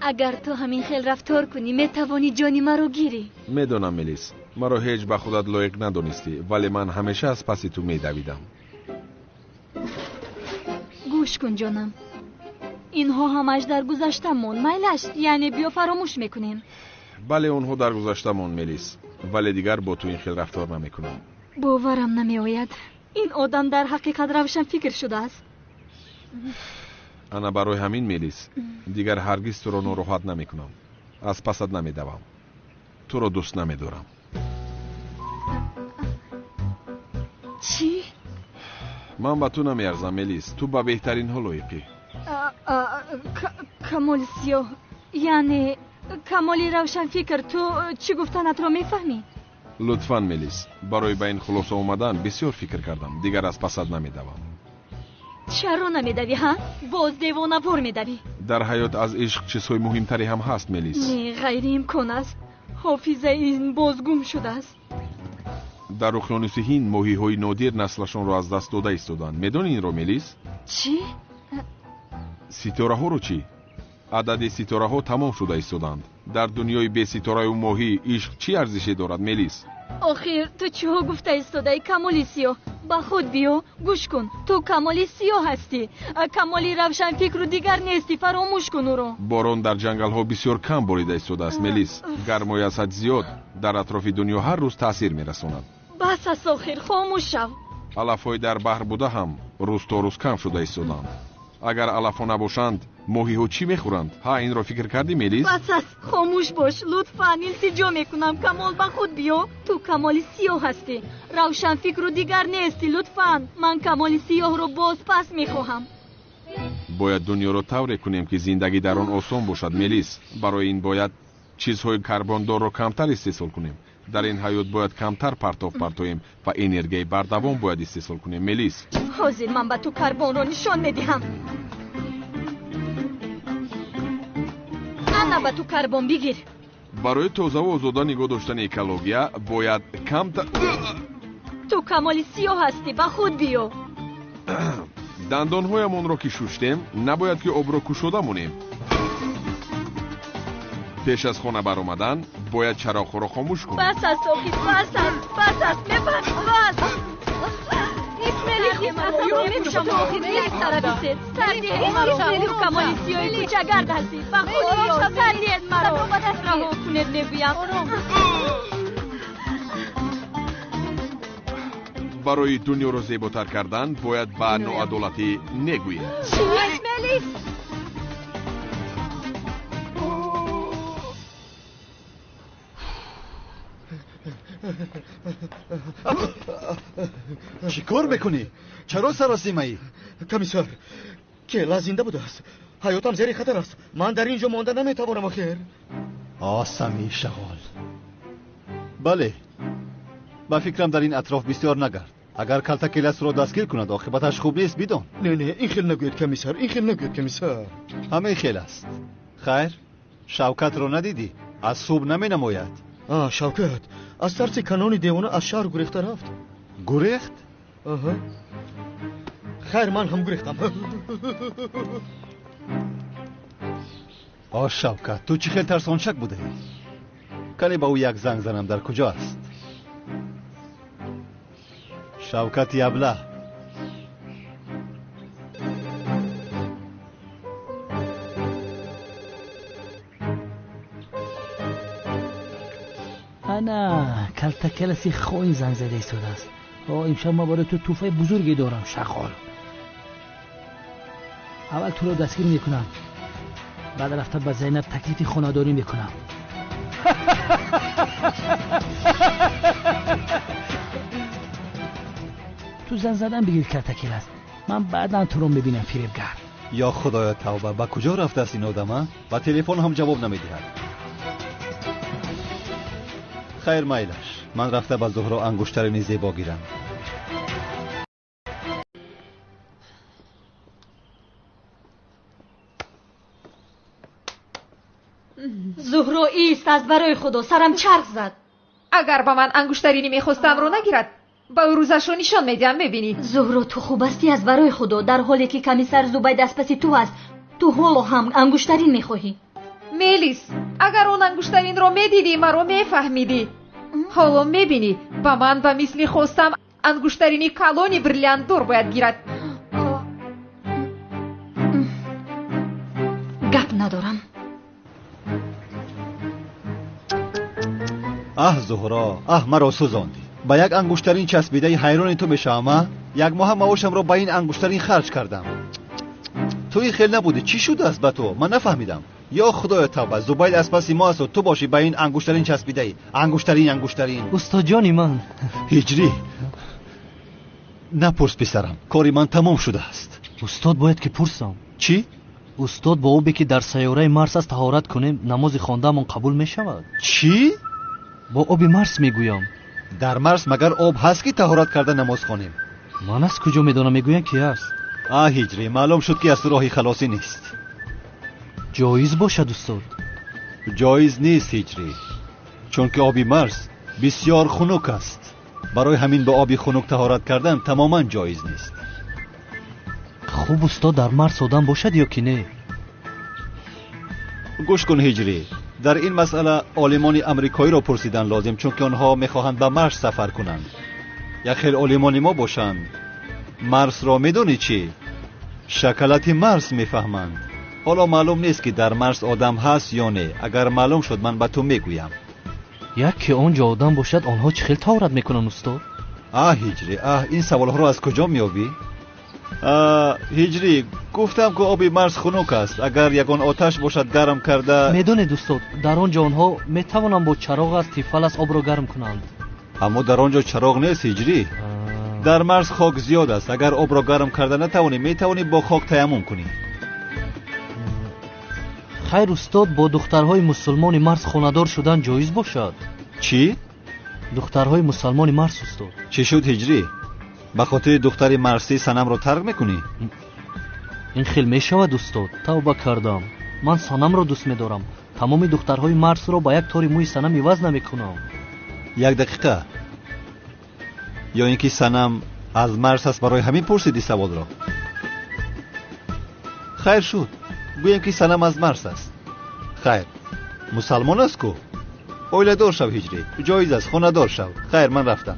اگر تو همین خیل رفتار کنی میتوانی جانی مرا گیری.
медонам мелис маро ҳеҷ ба худат лоиқ надонистӣ вале ман ҳамеша аз паси ту медавидам.
گوش کن جانم. اینها همش در گذشتمون میلش، یعنی بیا فراموش میکنیم.
بله اونها در گذشتمون ملیس، ولی دیگر با تو این خیل رفتار نمیکنم.
باورم نمیآید این آدم در حقیقت روشن فکر شده است.
انا برای همین ملیس دیگر هرگز تو رو ناراحت نمیکنم. از پست نمیدوام. تو رو دوست نمیدارم.
چی؟
من با تو نمیارزم ملیس. تو با بهترین ها لایقی.
کمال سیاه، یعنی کمالی روشن فکر، تو چی گفتنت رو میفهمی؟
لطفاً ملیس، برای به این خلاصه اومدن بسیار فکر کردم. دیگر از پست نمیدوام.
چرا نمیدوی ها؟ باز دیوانه وار میدوی.
در حیات از عشق چیزهای مهمتری هم هست ملیس.
نه غیر امکان است. حافظه این باز گم شده است.
در اقیانوس هند ماهی های نادر نسلشون رو از دست داده ایستادن. میدونی این رو ملیس؟
چی؟
ستاره ها رو چی؟ عدد ستاره ها تمام شده ایستادند. در دنیای بی ستاره و ماهی عشق چی ارزشی دارد ملیس؟
آخر تو چه ها گفته ایستاده کمالی سیاه؟ با خود بیا گوش کن. تو کمالی سیاه هستی. کمالی روشن فکر رو دیگر نیستی. فراموش کن او رو.
باران در جنگل ها بسیار کم باریده ایستاده است ملیس. گرمای از حد زیاد در اطراف دنیا هر روز تاثیر میرساند.
بس است آخر، خاموش شو.
علفهای در بحر بوده هم روز تا روز کم شده ایستادند. اگر علفها نباشند ماهی ها چی میخورند؟ ها این را فکر کردی ملیس؟
بس است، خاموش باش لطفاً. التجا میکنم کمال با خود بیا. تو کمالی سیاه هستی. روشن فکر رو دیگر نیستی. لطفاً من کمالی سیاه رو باز پس میخواهم.
باید دنیا رو طوری کنیم که زندگی در آن آسان باشد ملیس. برای این باید چیزهای کربندار رو کمتر استحصال کنیم. در این حیات باید کمتر پرتویم و انرژی بردوام باید استحصال کنیم ملیس.
حاضر من به تو کربن رو نشان میدهم. انا به تو کربن بگیر.
برای تازه و آزاده نگاه داشتن اکولوژیا باید کمتر.
تو کمالی سیاه هستی. با خود بیا.
دندانهایمان را که شستیم نباید که آب را گشوده مونیم. پیش از خانه برآمدن باید چراغ را خاموش کنیم.
بس است آخی، بس است میفهمی؟ بس. اسماعیل اصلا نمیشه تو آخی یک طرفی سردی مرا. تو کمالی سیاه کوچه‌گرد هستی. با خود بیا. سردی مرا رها کنید نبیم.
برای دنیا را زیباتر کردن باید با ناعدالتی نگوییم.
چی؟ اسماعیل
چی کار میکنی؟ چرا سراسیمایی؟
کمیسر کیلا زنده بوده است. حیاتم زیر خطر است. من در اینجا مانده نمیتوانم آخر.
آسمی شغال. بله با فکرم در این اطراف بسیار نگرد. اگر کلتکیلس رو دستگیر کند عاقبتش خوب نیست بدون.
نه این خیل نگوید کمیسر. این خیل نگوید کمیسر.
همه خیل است. خیر شوکت رو ندیدی؟ از صبح نمی نماید.
شوکت از ترس کنون دیوانه از شهر گریخته رفت.
گریخت؟
خیر من هم گریختم.
شوکت تو چی خیلی ترسانشک بوده؟ کلی با او یک زنگ زنم. در کجا است؟ شوکت یبله.
انا کلتکلسی خوین زنگ زده ایستاده است. امشب ما برای تو توفه بزرگی دارم شغال. اول تو رو دستگیر میکنم، بعد رفته با زینب تکلیف خانه‌داری میکنم. تو زن زدن بگیر کلتکل است. من بعدا تو رو میبینم فریبگر.
یا خدایا توبه، با کجا رفته است این آدم؟ با تلفن هم جواب نمیدهد. خیر میلش، من رفته با زهرا انگشترین زیبا گیرم.
زهرا ایست، از برای خدا سرم چرخ زد.
اگر با من انگشترینی میخواستم رو نگیرد، با او روزش رو نشان میدم. ببینی
زهرا تو خوب هستی از برای خدا، در حالی که کمیسر زبید دست پس تو هست. تو حالا هم انگشترین میخواهی؟
میلیس، اگر اون انگشترین رو میدیدی مرا میفهمیدی. حالا میبینی با من با مثلی خواستم انگشترینی کالونی بریلیاندور باید گیرد.
زهرا مرا سوزاندی. با یک انگشترین چسبیده حیران تو بشم. یک ماه معاشم را با این انگشترین خرج کردم. تو این خیل نبودی، چی شده است به تو؟ من نفهمیدم. یا خدای توبه، زبیل از پس ما است و تو باشی با این انگشترین چسبیده. انگشترین.
استاد جانی من.
هجری نپرس پسرم، کاری من تمام شده است.
استاد باید که پرسم.
چی؟
استاد با آبی که در سیاره مرس است طهارت کنیم نماز خواندهمان قبول می شود.
چی؟
با آب مرس میگویم.
در مرس مگر آب هست که طهارت کرده نماز خوانیم؟
من از کجا میدانم؟ میگویم که است.
هجری معلوم شد که از راهی خلاصی نیست.
جایز باشد استاد؟
جایز نیست هجری، چون که آبی مرس بسیار خنک است. برای همین با آبی خنک طهارت کردن تماما جایز نیست.
خوب استاد در مرس آدم باشد یا که نه؟
گوش کن هجری، در این مسئله عالمان امریکایی را پرسیدن لازم، چون که آنها میخواهند به مرس سفر کنند. یک خیل عالمان ما باشند. مرس را میدونی چی؟ شکلات مرس میفهمند. حالا معلوم نیست که در مرس آدم هست یا نه. اگر معلوم شد من به تو میگویم.
یک که آنجا آدم باشد آنها چه خیل طهارت میکنن استاد؟
هجری این سوال ها را از کجا میابی؟ هجری گفتم که آب مرس خنک است. اگر یگان آتش باشد گرم کرده.
میدونید استاد در آنجا آنها میتوانند با چراغ از تیفال از آب را گرم کنند.
اما در آنجا چراغ نیست هجری. در مرس خاک زیاد است. اگر آب را گرم کرده نتوانی، میتوانی با خاک تیمم کنی.
خیر استاد با دخترهای مسلمان مرس خانه‌دار شدن جایز باشد؟
چی؟
دخترهای مسلمان مرس استاد.
چی شد هجری؟ به خاطر دختر مرسی صنم را ترک میکنی؟
این خیل میشود استاد. توبه کردم. من صنم را دوست میدارم. تمام دخترهای مرس را با یک تاری موی صنم عوض نمیکنم.
یک دقیقه. یا اینکه صنم از مرس است برای همین پرسیدی سوال را؟ خیر شد، گویم که صنم از مرس است. خیر، مسلمان است کو؟ اویله دار شو هجری، جایز است، خانه دار شو. خیر من رفتم.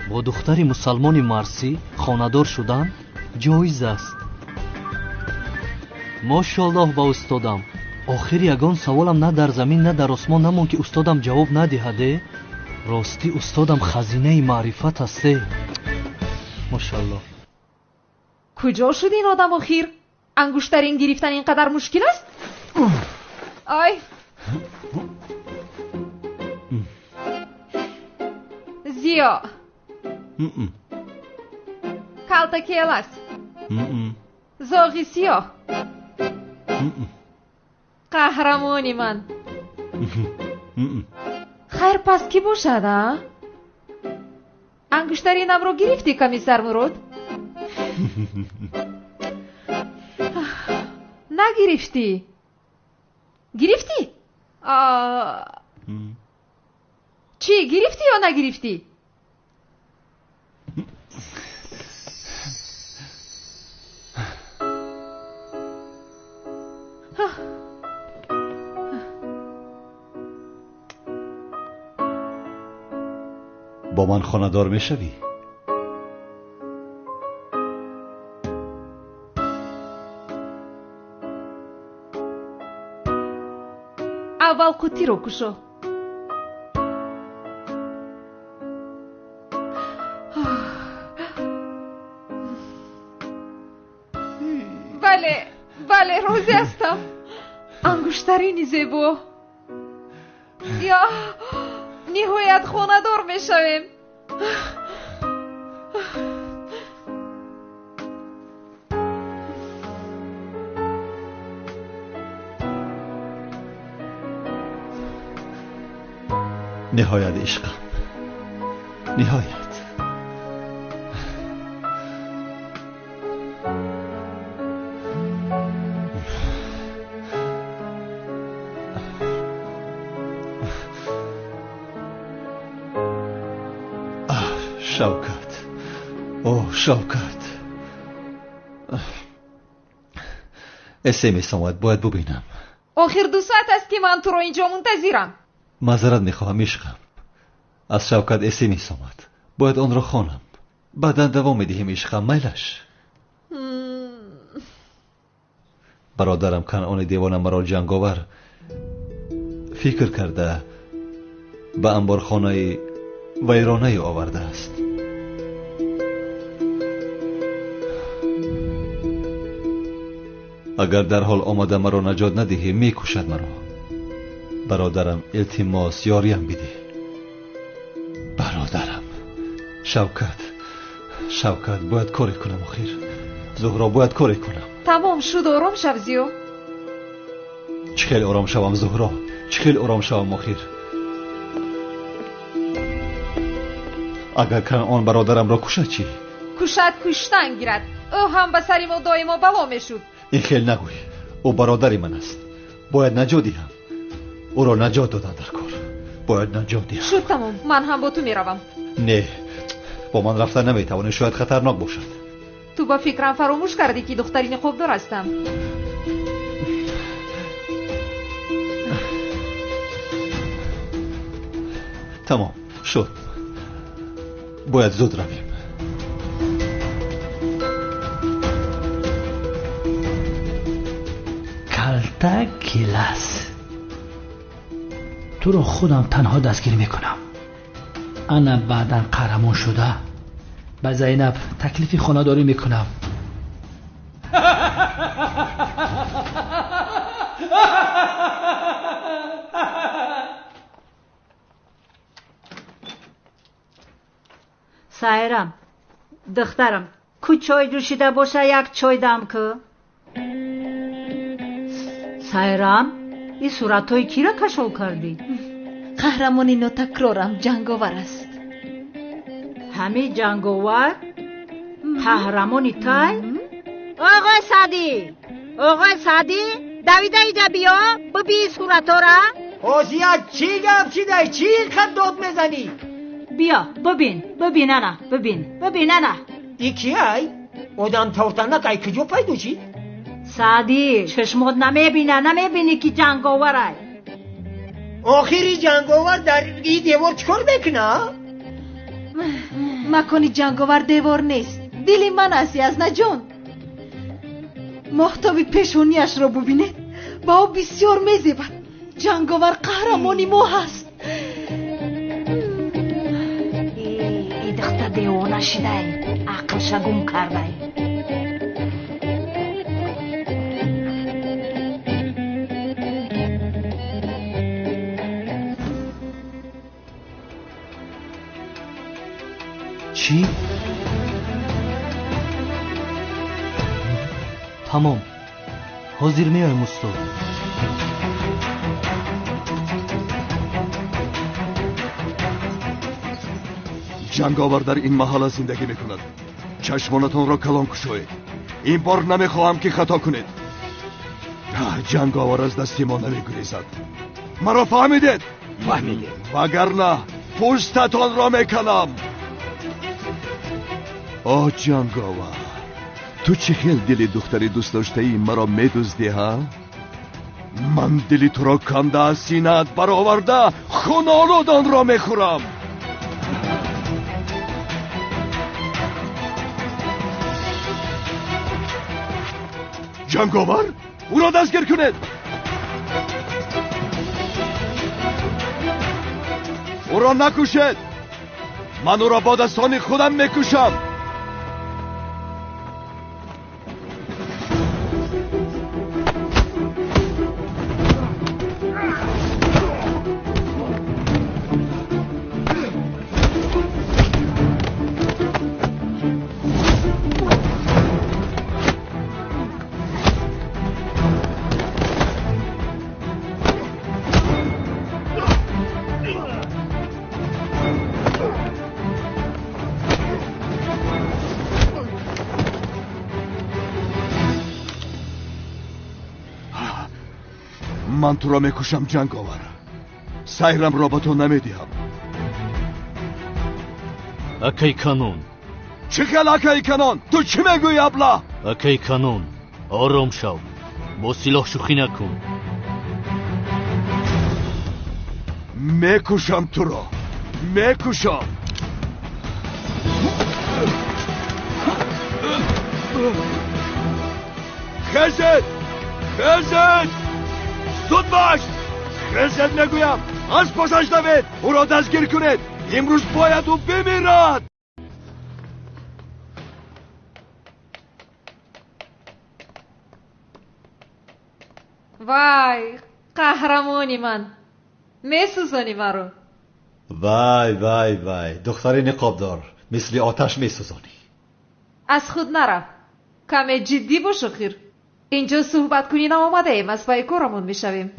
با دختری مسلمان مرسی خانه‌دار شدن جایز است. ماشاءالله با استادم. آخر یگان سوالم نه در زمین نه در آسمان نمون که استادم جواب ندهده. راستی استادم خزینه معرفت است. ماشاءالله.
کجا شد این آدم آخر؟ انگشترین گرفتن اینقدر مشکل است؟ آی زیا کالتا کیلاس زاغی سیاه قهرمانی من. خیر پس کی باشد؟ انگشترینم رو گرفتی کمیسر مراد؟ نگرفتی؟ گرفتی؟ چی گرفتی یا نگرفتی؟
با من خانه دار میشوی؟
اول قوطی رو کشو. بله روزی هستم. انگشترین زیبا. یا نهایت خانه دار میشویم.
نهایت عشقم، نهایت. شوکت، شوکت. SMS آمد، باید ببینم.
آخر 2 ساعت است که من تو رو اینجا منتظرم.
معذرت میخواهم عشقم. از شوکت SMS آمد، باید آن را خوانم. بعدا دوام میدهیم عشقم. میلش برادرم کنعان دیوانه مرا جنگاور فکر کرده به انبارخانه ویرانه آورده است. اگر در حال آمده مرا نجات ندهی میکشد مرا. برادرم التماس یاریم بده. برادرم شوکت باید کاری کنم. آخیر زهرا باید کاری کنم.
تمام شد. آرام شو زیو.
چه خیلی آرام شوم زهرا، چه خیلی آرام شوم. آخیر اگر کنعان برادرم را کشد چی؟
کشد کشتن گیرد. او هم به سری ما دائما بلا میشد.
این خیلی نگوی. او برادری من است. باید نجات دهم. او را نجات دادن در کار. باید نجات دهم.
شد تمام. من هم با تو میروم.
نه، با من رفتن نمیتوانی. شاید خطرناک باشد.
تو با فکرم فراموش کردی که دخترین خوبدار هستم.
تمام شد. باید زود رویم.
کلتا کلاس تو رو خودم تنها دستگیر میکنم. انا بعدا قهرمان شده به زینب تکلیف خانه‌داری میکنم.
سایرم دخترم کو چای جوشیده باشه یک چای دم که. سایرم این صورتای کی را کشف کردی؟
قهرمانی نو تکرارم جنگاور است.
همه جنگاور؟ قهرمانی تای؟ آقای سعدی دویده ایجا بیا ببین صورتا را.
حسیت چی گفت چی دای چی خط داد میزنی؟
بیا ببین انا
ای کی ای؟ آدم تورتنک ای کجا پیدا چی؟
سعدی چشمات نمیبینی که جنگاور ای.
آخری جنگاور در این دیوار چکار بکنه؟
مکانی جنگاور دیوار نیست. دلی من است یزنا جان. محتوی پیشونیش را ببینید. با او بسیار میزیبد. جنگاور قهرمانی ما هست.
ای دختر دیوانه شده ای. عقلش گم کرده ای.
چی؟ تمام حاضر میایم استاد.
جنگاور در این محله زندگی میکند. چشمانتان را کلان کشوید. این بار نمیخواهم که خطا کنید. جنگاور از دست ما نمیگریزد. مرا فهمیدید؟
فهمیدیم.
وگرنه پوستتان را میکنم. آه جنگاور، تو چه خیل دل دختری دوست داشته ای مرا میدزدی ها؟ من دلی تو را کنده از سینه‌ات برآورده خون آلودان را میخورم. جنگاور او را دستگیر کنید. او را نکشید. من او را با دستان خودم میکشم. من تو را میکشم جنگاور. سایرم را به تو نمیدیم.
اکی کانون.
چه خیل اکی کانون؟ تو چی میگوی ابله؟
اکی کانون آرام شو. با سلاح شوخی نکن.
میکشم تو را. میکشم. خزد زود باش. خیزت میگویم از پاسش دوید او را دستگیر کنید. امروز باید او بمیرد.
وای قهرمانی من میسوزانی مرا.
وای وای وای دختر نقابدار مثل آتش میسوزانی.
از خود نرو، کم جدی باش. خیر اینجا صحبت کنی آمده ایم، از پای کارمون میشویم.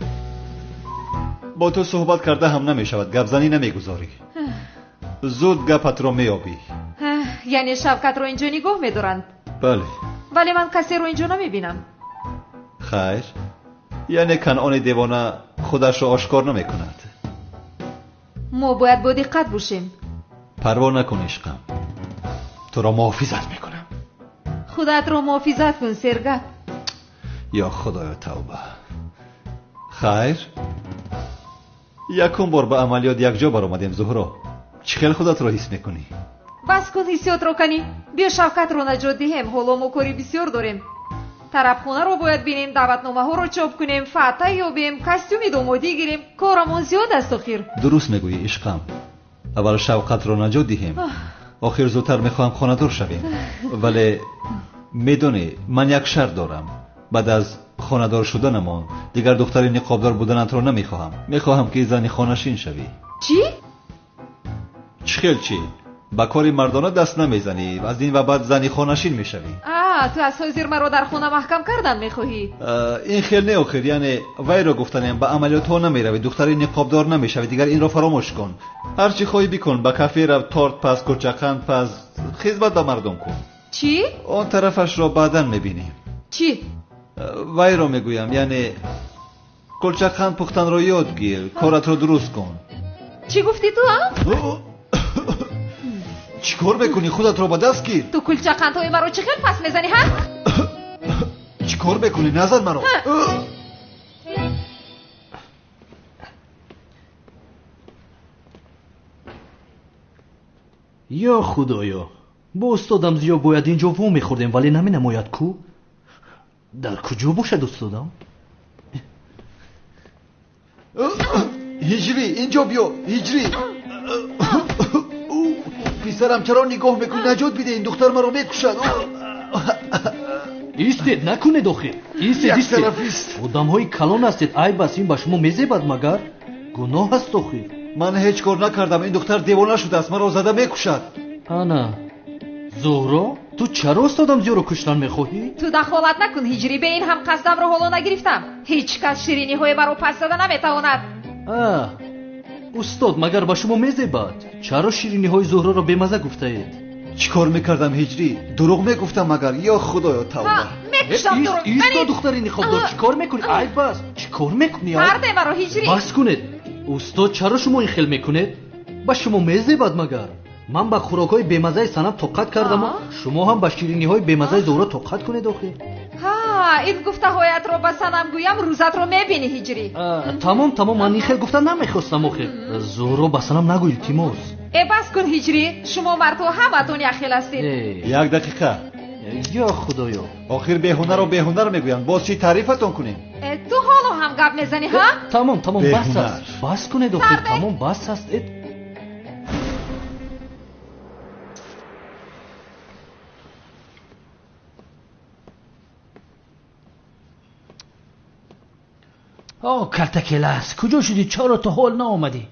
با تو صحبت کرده هم نمیشود، گپ زنی نمیگذاری. زود گپت رو میابی.
یعنی شوکت رو اینجا نگاه میدارند؟
بله.
ولی من کسی رو اینجا نمیبینم.
خیر، یعنی کنعان دیوانه خودش رو آشکار نمیکند.
ما باید با دقت باشیم.
پروا نکن عشقم، تو را محافظت میکنم.
خودت رو محافظت کن سرگپ.
یا خدایا توبه. خیر، یکم بار به عملیات یک جا برآمدیم. زهرا چه خیلی خودت رو حس میکنی؟
بس کن حسیات رو کنی. بیا شوکت رو نجات دهیم. حالا ما کاری بسیار داریم. طرف خونه رو باید بینیم، دعوتنامه ها رو چاپ کنیم، فتح یابیم، کاستوم دامادی گیریم. کارمون زیاد است. آخر
درست میگویی عشقم. اول شوکت رو نجات دهیم، آخر زودتر میخواهم خانه دار شویم. ولی میدونی من یک شرط دارم. بعد از خانه دار شدنمان دیگر دختری نقابدار بودنت رو نمیخواهم. میخواهم که زنی خانشین شوی.
چی؟
چخیل چی؟ با کاری مردانه دست نمیزنی و از این و بعد زنی خانشین میشوی.
تو از حاضر مرا در خونه محکم کردن میخواهی؟
این خیلی نه آخر، یعنی وی را گفتنیم به عملیات ها نمیروی، دختری نقابدار نمیشوی. دیگر این را فراموش کن. هر چی خواهی بکن. به کافه رو، تارت پس، کلچقند پس، خدمت به مردم کن.
چی؟
اون طرفش را بعداً میبینیم.
چی؟
وی را میگویم، یعنی کلچقند پختن را یاد گیر، کارت را درست کن.
چی گفتی تو؟
چی کار بکنی؟ خودت را با دست گیر.
تو کلچقند های مرا چه خیلی پس میزنی ها؟
چی کار بکنی؟ نزن مرا.
یا خدایا، با استادم زیاد باید اینجا وو میخوردیم ولی نمی نماید کو؟ در کجا باشد استادم؟
هجری اینجا بیا. هجری پسرم چرا نگاه میکنی؟ نجات بده، این دختر مرا میکشد.
ایستید نکنه داخل. ایستید. آدم های کلان هستید. ای بس این با شما میزیبد مگر؟ گناه هست داخل.
من هیچ کار نکردم. این دختر دیوانه شده است، مرا زده میکشد.
انا زهرا، تو چرا استادم زیاد رو کشتن میخواهی؟
تو دخالت نکن هجری. به این هم قصدم رو حالا نگرفتم. هیچ کس شیرینی های مرا پس داده نمیتواند.
استاد مگر با شما میزیبد؟ چرا شیرینی های زهرا رو بمزه گفته اید؟
چی کار میکردم هجری؟ دروغ میگفتم مگر؟ یا خدایا توبه.
میکشم دروغ.
ایستا دختری نخوابدار چی کار میکنی؟ ای بس چی کار میکنی؟
مرده مرا هجری.
بس کنید. استاد چرا شما این خیل میکنید؟ با شما میزیبد مگر؟ من با خوراک های بمزه سنم طاقت کردم و شما هم با شیرینی های بمزه زهرا طاقت کنید آخر.
این گفته هایت رو با سنم گویم روزت رو میبینی هجری.
تمام من این خیل گفتن نمیخواستم آخر. زهرا با سنم نگو التماس.
بس کن هجری. شما مردو همتون یخیل هستید.
یک دقیقه.
یا خدایا،
آخر بهونه رو بهونه رو میگوین. باز چی تعریفتون کنیم؟
تو حالا هم گپ میزنی ها؟
تمام بس است. بس کنید آخر. تمام بس است.
کلتکلس کجا شدی؟ چرا تا حال نآمدی؟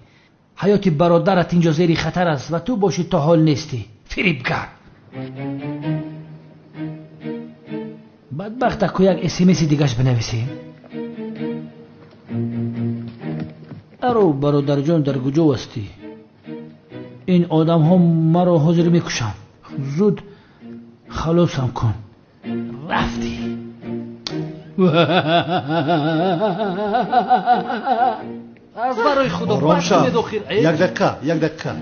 حیات برادرت اینجا زیر خطر است و تو باشی تا حال نیستی. فریبگر بدبخت اکو یک اسمسی دیگهش بنویسیم. ارو برادر جان در کجا هستی؟ این آدم ها مرا حاضر میکشن. زود خلاصم کن. رفتی. از برای خدا
بس کنید آخر. یک دقیقه.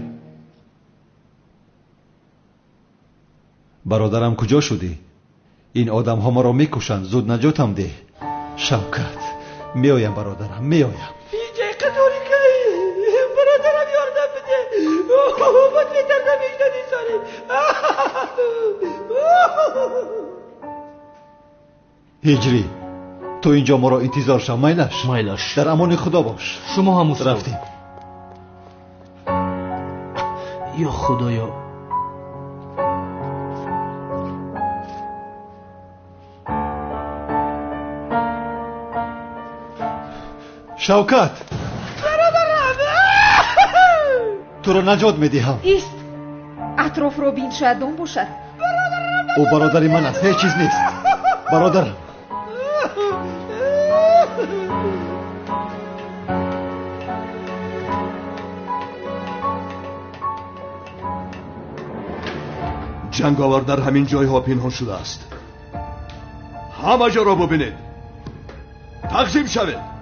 برادرم کجا شدی؟ این آدم ها ما را میکشند. زود نجاتم ده. شوکت میایم برادرم میایم.
اینجای قداری که برادرم یاردم بده. من میتردم ایجدادی ساری.
هجری تو اینجا ما را انتظار شو. مایلش در امان خدا باش.
شما هم استاد.
رفتیم.
یا خدایا.
شوکت تو را نجات میدهم.
ایست. اطراف رو بین، شاید دم باشد.
او برادر من است، هیچ چیز نیست. برادرم.
جنگاور در همین جایها پنهان شده است. همه جا را ببینید. تقسیم شوید.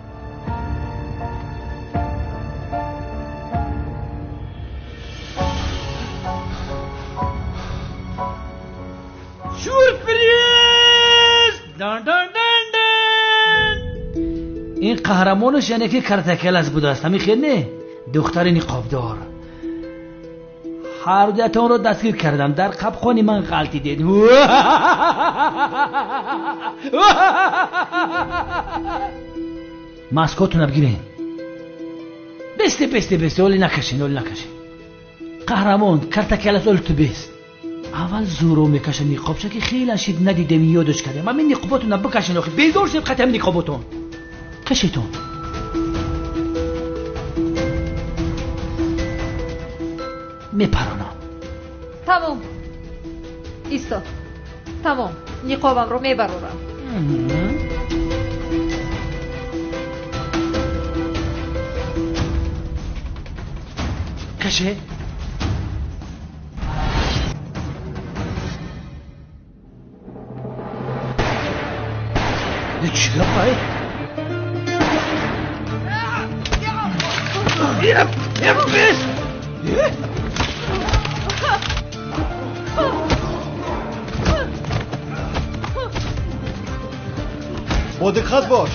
این قهرمانش یعنی که کرتکل از بوده است. همین خیلی نه. دختر نقابدار. هر دوتان رو دستگیر کردم. در قبخانی من غلطی دید. ماسکاتون بگیرین. بسته اولی نکشین. قهرمان کرتکل از اولتو بست. اول زورو میکشه نقابشه که خیلی شید ندیدم یادش کرده. من نقاباتون بکشین آخی. بیزور شد قطعه نقاباتون. کشیتون. میپرانم.
تمام. ایستا. تمام. نقابم رو میبرورم.
کشه. چی گفت؟
با دقت باش.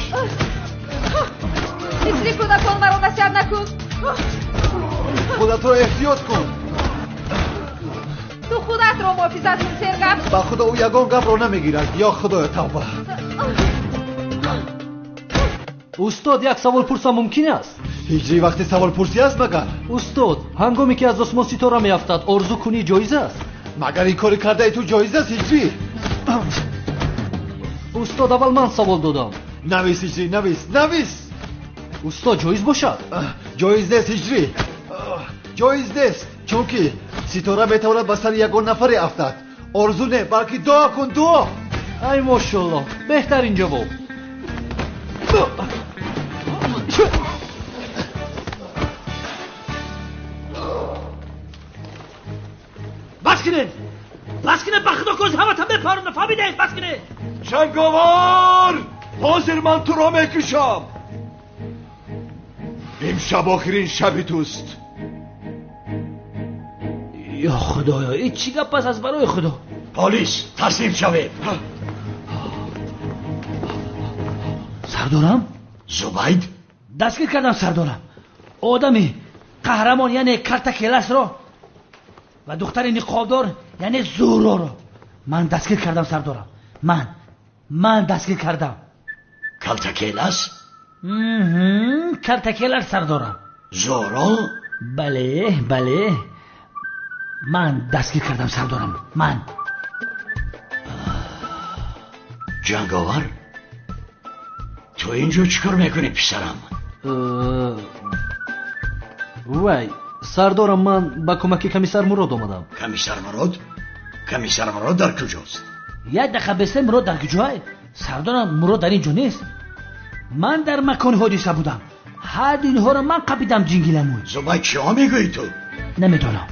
هیچ کودکان مرا نصیحت نکن.
خودت را احتیاط کن.
تو خودت را محافظت کن سرگم.
با خدا او یگان گپ را نمیگیرد. یا خدای توبه.
استاد یک سوال پرسم ممکن است؟
هجری وقتی سوال پرسی است مگر؟
استاد هنگامی که از آسمان ستاره میافتد آرزو کنی جایز است؟
مگر این کاری کرده ای تو جایز است هجری؟
استاد اول من سوال دادم.
نویس هجری نویس.
استاد جایز باشد؟
جایز نیست هجری. جایز نیست چون که ستاره میتواند به سر یگان نفری افتد. آرزو نه بلکه دعا کن دعا.
ای ماشاءالله بهترین جواب.
بس کنه بخدا کوز همه تا بپارونه فهمیده. بس کنه
جنگاور حاضر من تو را میکشم. امشب آخرین شب توست.
یا خدایا این چی گپ است از برای خدا؟
پلیس تسلیم شوید.
سردارم؟
زبید؟
دستگیر کردم سردارم. آدمی قهرمان یعنی کرتکلس را و دختر نقابدار یعنی زورو را من دستگیر کردم سردارم. من دستگیر کردم.
کرتکلس؟
کرتکلس سردارم.
زورو؟
بله من دستگیر کردم سردارم. من
جنگاور تو اینجا چیکار میکنی پسرم؟
وای سردارم من با کمک کمیسر مراد آمدم.
کمیسر مراد در کجاست؟
یک دقیقه بسته مراد در کجاه؟ سردارم مراد در اینجا نیست. من در مکان حادثه بودم. حد اینها را من قبیدم جنگیلمون.
زبای چیا میگویی تو؟
نمیدونم.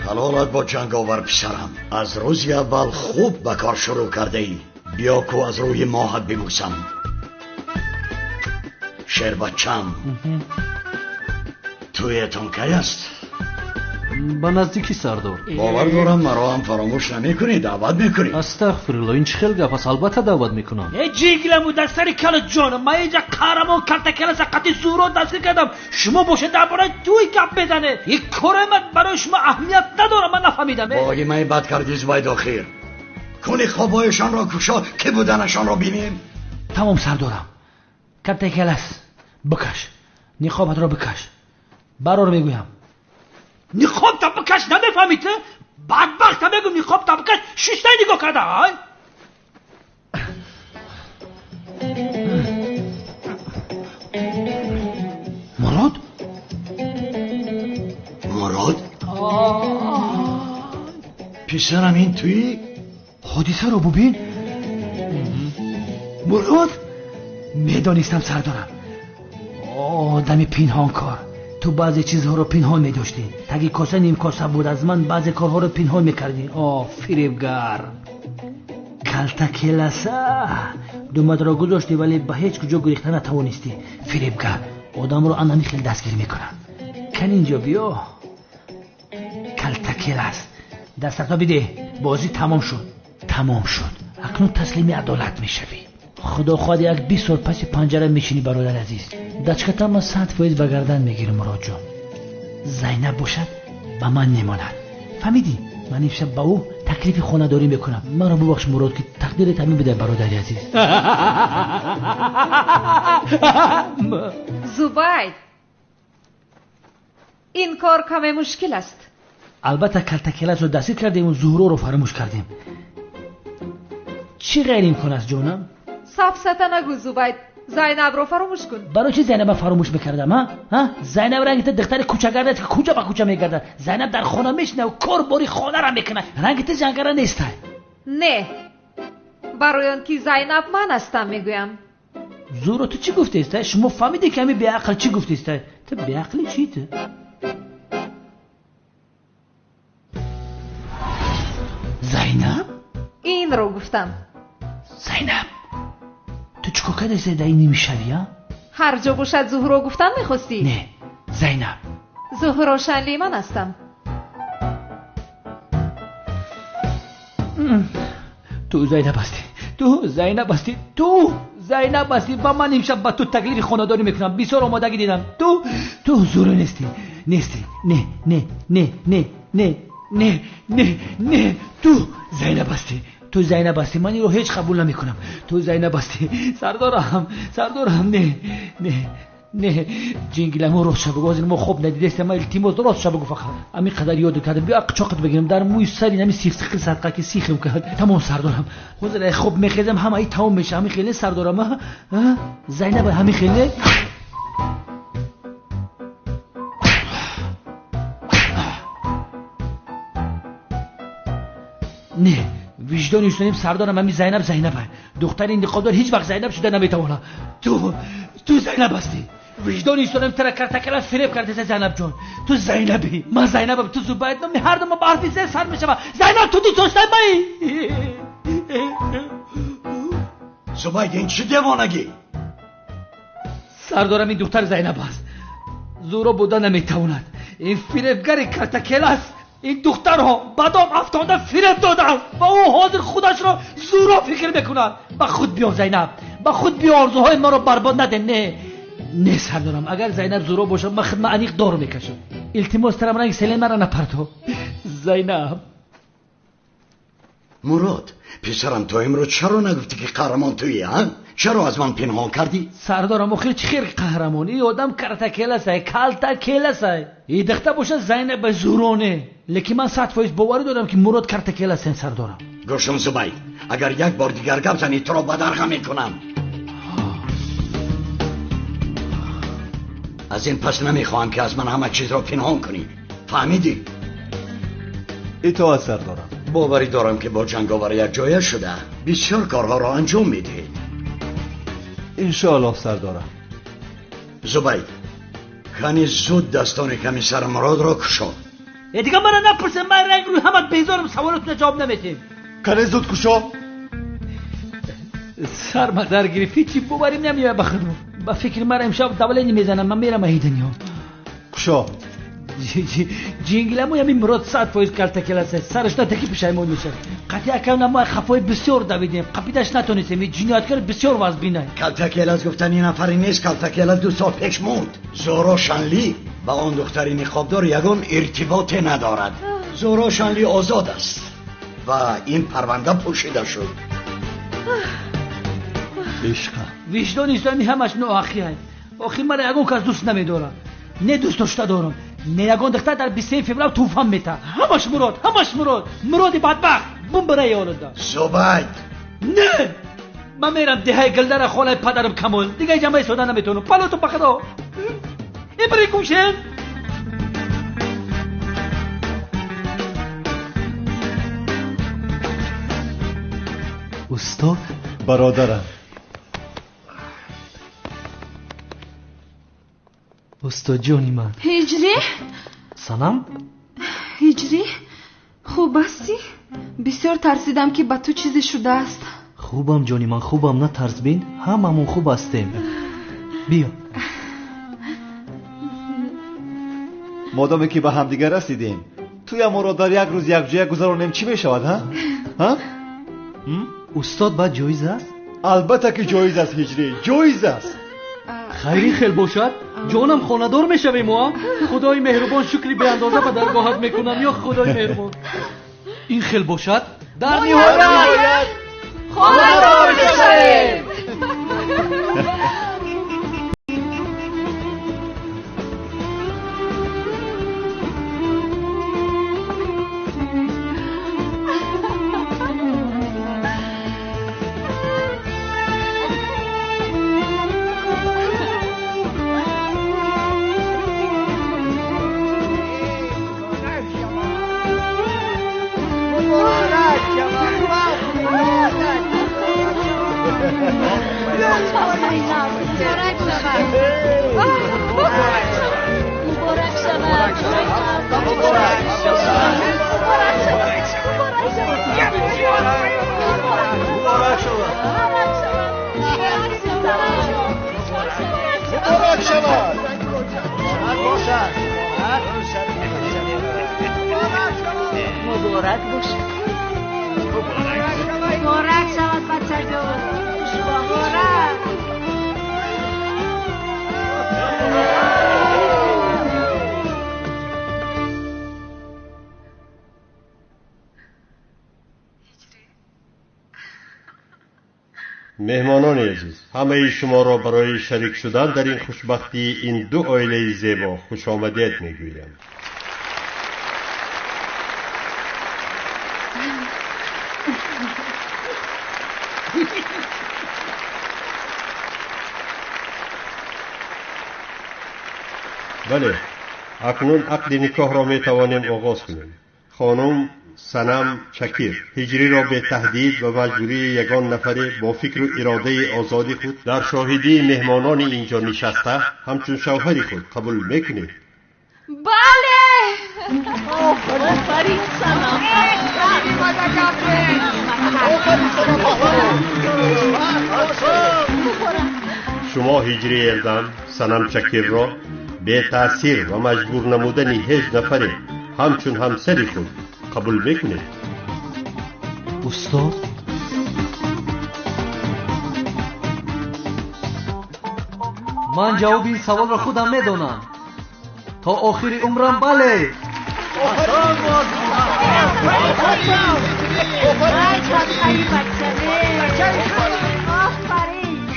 حلالت با جنگاور پسرم. از روزی اول خوب به کار شروع کرده ای. بیا کو از روی ماهت ببوسم. شیر بچم تویتون کی است؟
به نزدیکی سردار.
باور دارم مرا هم فراموش نمیکنی دعوت میکنی.
استغفرالله این چه خیلی گپ است. البته دعوت میکنم.
ای جیگلمو در سر کل جانم من اینجا قهرمان کرتکل سقطی زورو دستگیر کردم. شما باشه درباره توی گپ بزنه. این کارمت برای شما اهمیت نداره. من نفهمیدم.
باقی من بد کردی زبید آخیر. کنی خوابایشان را کشا که بودنشان را بینیم.
تمام سردارم. کته کلاس بکش، نقابت را بکش. برار میگویم
نقاب تا بکش. نمیفهمید؟ بدبخت بگم نقاب تا بکش. شیشته نگاه کرده های؟
مراد؟
مراد؟ پسرم این توی؟
حادثه رو ببین. مراد؟ میدانستم سردارم. آدم پنهان کار. تو بعضی چیزها رو پنهان می‌داشتی. تگی کاسه نیم کاسه بود از من بعضی کارها رو پنهان می‌کردی. فریبگر. کلتا کلاسه. دومت را گذاشتی ولی به هیچ کجا گریخته نتوانستی. فریبگر. آدم رو انمی خیلی دستگیر میکنن. کن اینجا بیا. کلتا کلاس. دستتا بده. بازی تمام شد. تمام شد. اکنون تسلیم عدالت میشوی. خدا خواهد یک 20 سال پس پنجره میشینی برادر عزیز. دچکتا ما 100% به گردن میگیرم مراد جان. زینب باشد به من نماند. فهمیدی؟ من امشب با او تکلیف خانه داری میکنم. من رو ببخش مراد که تقدیر تمیم بده برادر عزیز.
زبید این کار کم مشکل است.
البته کلتا کلاس رو دستگیر کردیم و زهرا رو فراموش کردیم. چی غیر امکان است جانم؟
سفسطه نگو زبید. زینب رو فراموش کن.
برای چی زینب فراموش میکردم ها؟ زینب رنگت دختر کوچه‌گرد که کوچه با کوچه میگرده. زینب در خانه میشنه و کار باری خانه را میکنه. رنگت جنگره نیسته.
نه برای آن که زینب من هستم میگویم.
زورا تو چی گفته است؟ شما فهمیدی که همین بی عقل چی گفته است؟ تو بی عقلی چی تو؟ زینب؟
این رو گفتم.
زینب تو چکو کده زیده این نمیشوی ها؟
هر جا باشد زهرا گفتن میخواستی؟
نه زینب.
زهرا شنلی من هستم.
تو زینب هستی. تو زینب هستی. تو زینب هستی و من امشب با تو تکلیف خانه‌داری میکنم. بسیار آمادگی دیدم. تو زهرا نیستی. نه نه نه نه نه نه نه نه تو زینب هستی. تو زینب هستی. من این رو هیچ قبول نمیکنم. تو زینب هستی. سردارم نه جنگلمو راست شب گوزن ما خوب ندیده است. ما التماس راست شب گفت فقط همین قدر یاد کردم بیا چاقت بگیرم در موی سری نمی سیخ صدقه که سیخم کرد. تمام سردارم. گوزن خوب میخیزم همه تمام میشه. همین خیلی سردارم. زینب همین خیلی نه وجدان نیستیم سردارم. همین زینب دختر این نقابدار هیچ وقت زینب شده نمیتونه. تو زینب هستی. وجدان نیستیم ترا کرتکلا فریب کرده زینب جان. تو زینبی. من زینبم. تو زبید نمی هر دو ما بارتی سر میشه. زینب تو دوستم می.
زبید این چی دیوانگی؟
سردارم این دختر زینب است. زورا بودن نمیتواند. این فریبگر کرتکلا این دخترها بدام افتاده فریب دادن و او حاضر خودش را زورا فکر میکنند. با خود بیا زینب. با خود بیا آرزوهای ما را برباد نده. نه سردارم اگر زینب زورا باشه من خدمت انیق دار میکشم. التماس ترم رنگ سلیم مرا نپرتو. زینب.
مراد پسرم تو امروز چرا نگفتی که قهرمان تویی ها؟ چرا از من پنهان کردی؟
سردارم آخر چی خیر قهرمانی؟ آدم کرتکلسه کلتکلسه. این دخته باشه زینب زورانه. لیکن من 100% باور دارم که مراد کرتکلسه. سردارم
گوشم زبید اگر یک بار دیگر گپ زنی تو را بدرقه میکنم. از این پس نمیخواهم که از من همه چیز را پنهان کنی. فهمیدی؟
اطاعت سردارم.
باوری دارم که با جنگاور یک جایه شده بسیار کارها را انجام میده.
انشاءالله سردارم.
زبید کمی زود دستان کمی سر مراد را کشا.
دیگه من نپرسم. من رنگ روی همت بیزارم. سوالتون جواب نمیدیم.
کنه زود کشا.
سر مدر گرفتی چی ببریم نمیاد بخدم. با فکر من امشب دوله نمیزنم. من میرم ایدنیا.
کشا.
جنگلمو همین مراد 100% کرتکلسه. سرش نتکی پشیمون میشه. قطعا کنم ما خفای بسیار دویدیم. قپیدش نتونستیم. جنایتکار بسیار وزبینه.
کرتکلس گفتن این نفری نیست. کرتکلس 2 سال پیش موند. زهرا شنلی با آن دختری نقابدار یگان ارتباط ندارد. زهرا شنلی آزاد است و این پرونده پوشیده شد.
عشق وجدان اسلامی همش ناحقی است. آخه من یگان کس دوست نمیدارم، نه دوست داشته دارم، نه یگان دختر در 23 فوریه طوفان میته. همش مراد بدبخت بم برای آورده.
زبید
نه من میرم دهه گلدر خانه پدرم کمال دیگه جنبه سودا نمیتونم. پلو تو بخدا ایبری کوشن.
استاد
برادرم.
استاد جانی من.
هجری؟
سلام.
هجری؟ خوب هستی؟ بسیار ترسیدم که با تو چیزی شده است.
خوبم جانی من، خوبم، نه ترس بین، هممون خوب هستیم. بیا.
مادامی که به هم دیگه رسیدیم توی مرادار یک روز یک جای گذرانیم چی میشود ها؟
استاد بعد جایز است؟
البته که جایز است هجری، جایز است.
خیری خیل باشد جانم خاندار میشویم ما. خدای مهربان شکری به اندازه به درگاهت میکنم یا خدای مهربان. این خیل باشد در نهایت
خاندار میشویم.
مبارک باشه.
مبارک شود بچه جون. مبارک.
مهمانان عزیز، همه شما را برای شریک شدن در این خوشبختی این دو عائله زیبا خوش آمدید میگویم. بله، اکنون عقد نکاح را می توانیم آغاز کنیم. خانم سنم چکیر هجری را به تهدید و مجبوری یگان نفره با فکر و اراده آزادی خود در شاهدی مهمانان اینجا نشسته همچون شوهری خود قبول میکنید؟
بله.
آفرین سنم.
شما هجری اردم سنم چکیر را به تأثیر و مجبور نمودن 8 نفره همچون همسری خود قبول میکنید؟
استاد من جواب این سوال را خودم میدونم تا آخر عمرم. بله.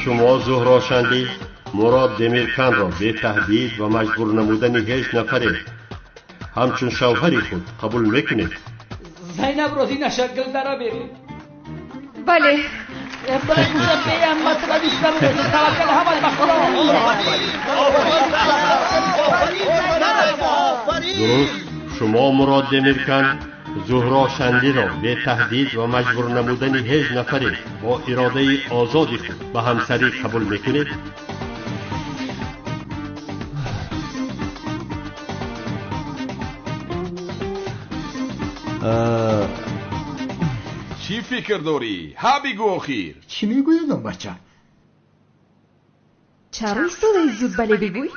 شما زهرا شندی مراد دمیرکن را به تهدید و مجبور نمودن 8 نفره همچون شوهری خود قبول میکنید؟
زینب راضی نشه گلدره بریم.
بله.
درست، شما مراد دمیرکن زهرا شندی را به تهدید و مجبور نمودن 8 نفره با اراده آزادی خود به همسری قبول میکنید؟
چی فکر داری؟ ها بگو آخیر.
چی میگوید اون بچه؟
چرا ایستاده زود بله بگوی؟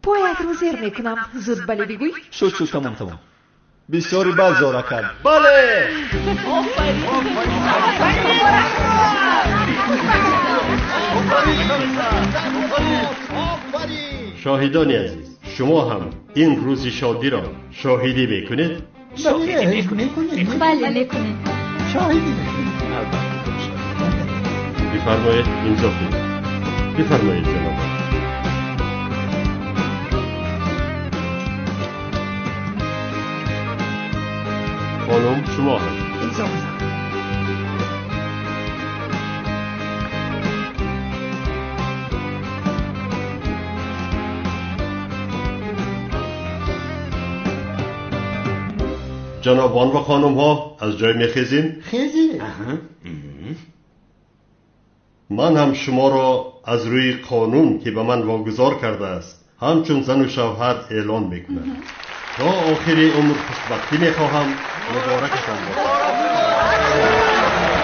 باید رو زیر میکنم. زود بله بگوی.
شد تمام. بسیاری بد زاره کرد. بله
شاهدان عزیز، شما هم این روز شادی را شاهدی میکنید؟
بله میکنیم.
شاهدی
بفرمایید امضا کنید. بفرمایید جناب. خانم شما هم
امضا بزن.
جنابان و خانم ها از جای میخیزیم؟
خیزی.
من هم شما را از روی قانون که به من واگذار کرده است همچون زن و شوهر اعلان میکنم. تا آخر عمر خوشبختی میخواهم. مبارکتان باشد.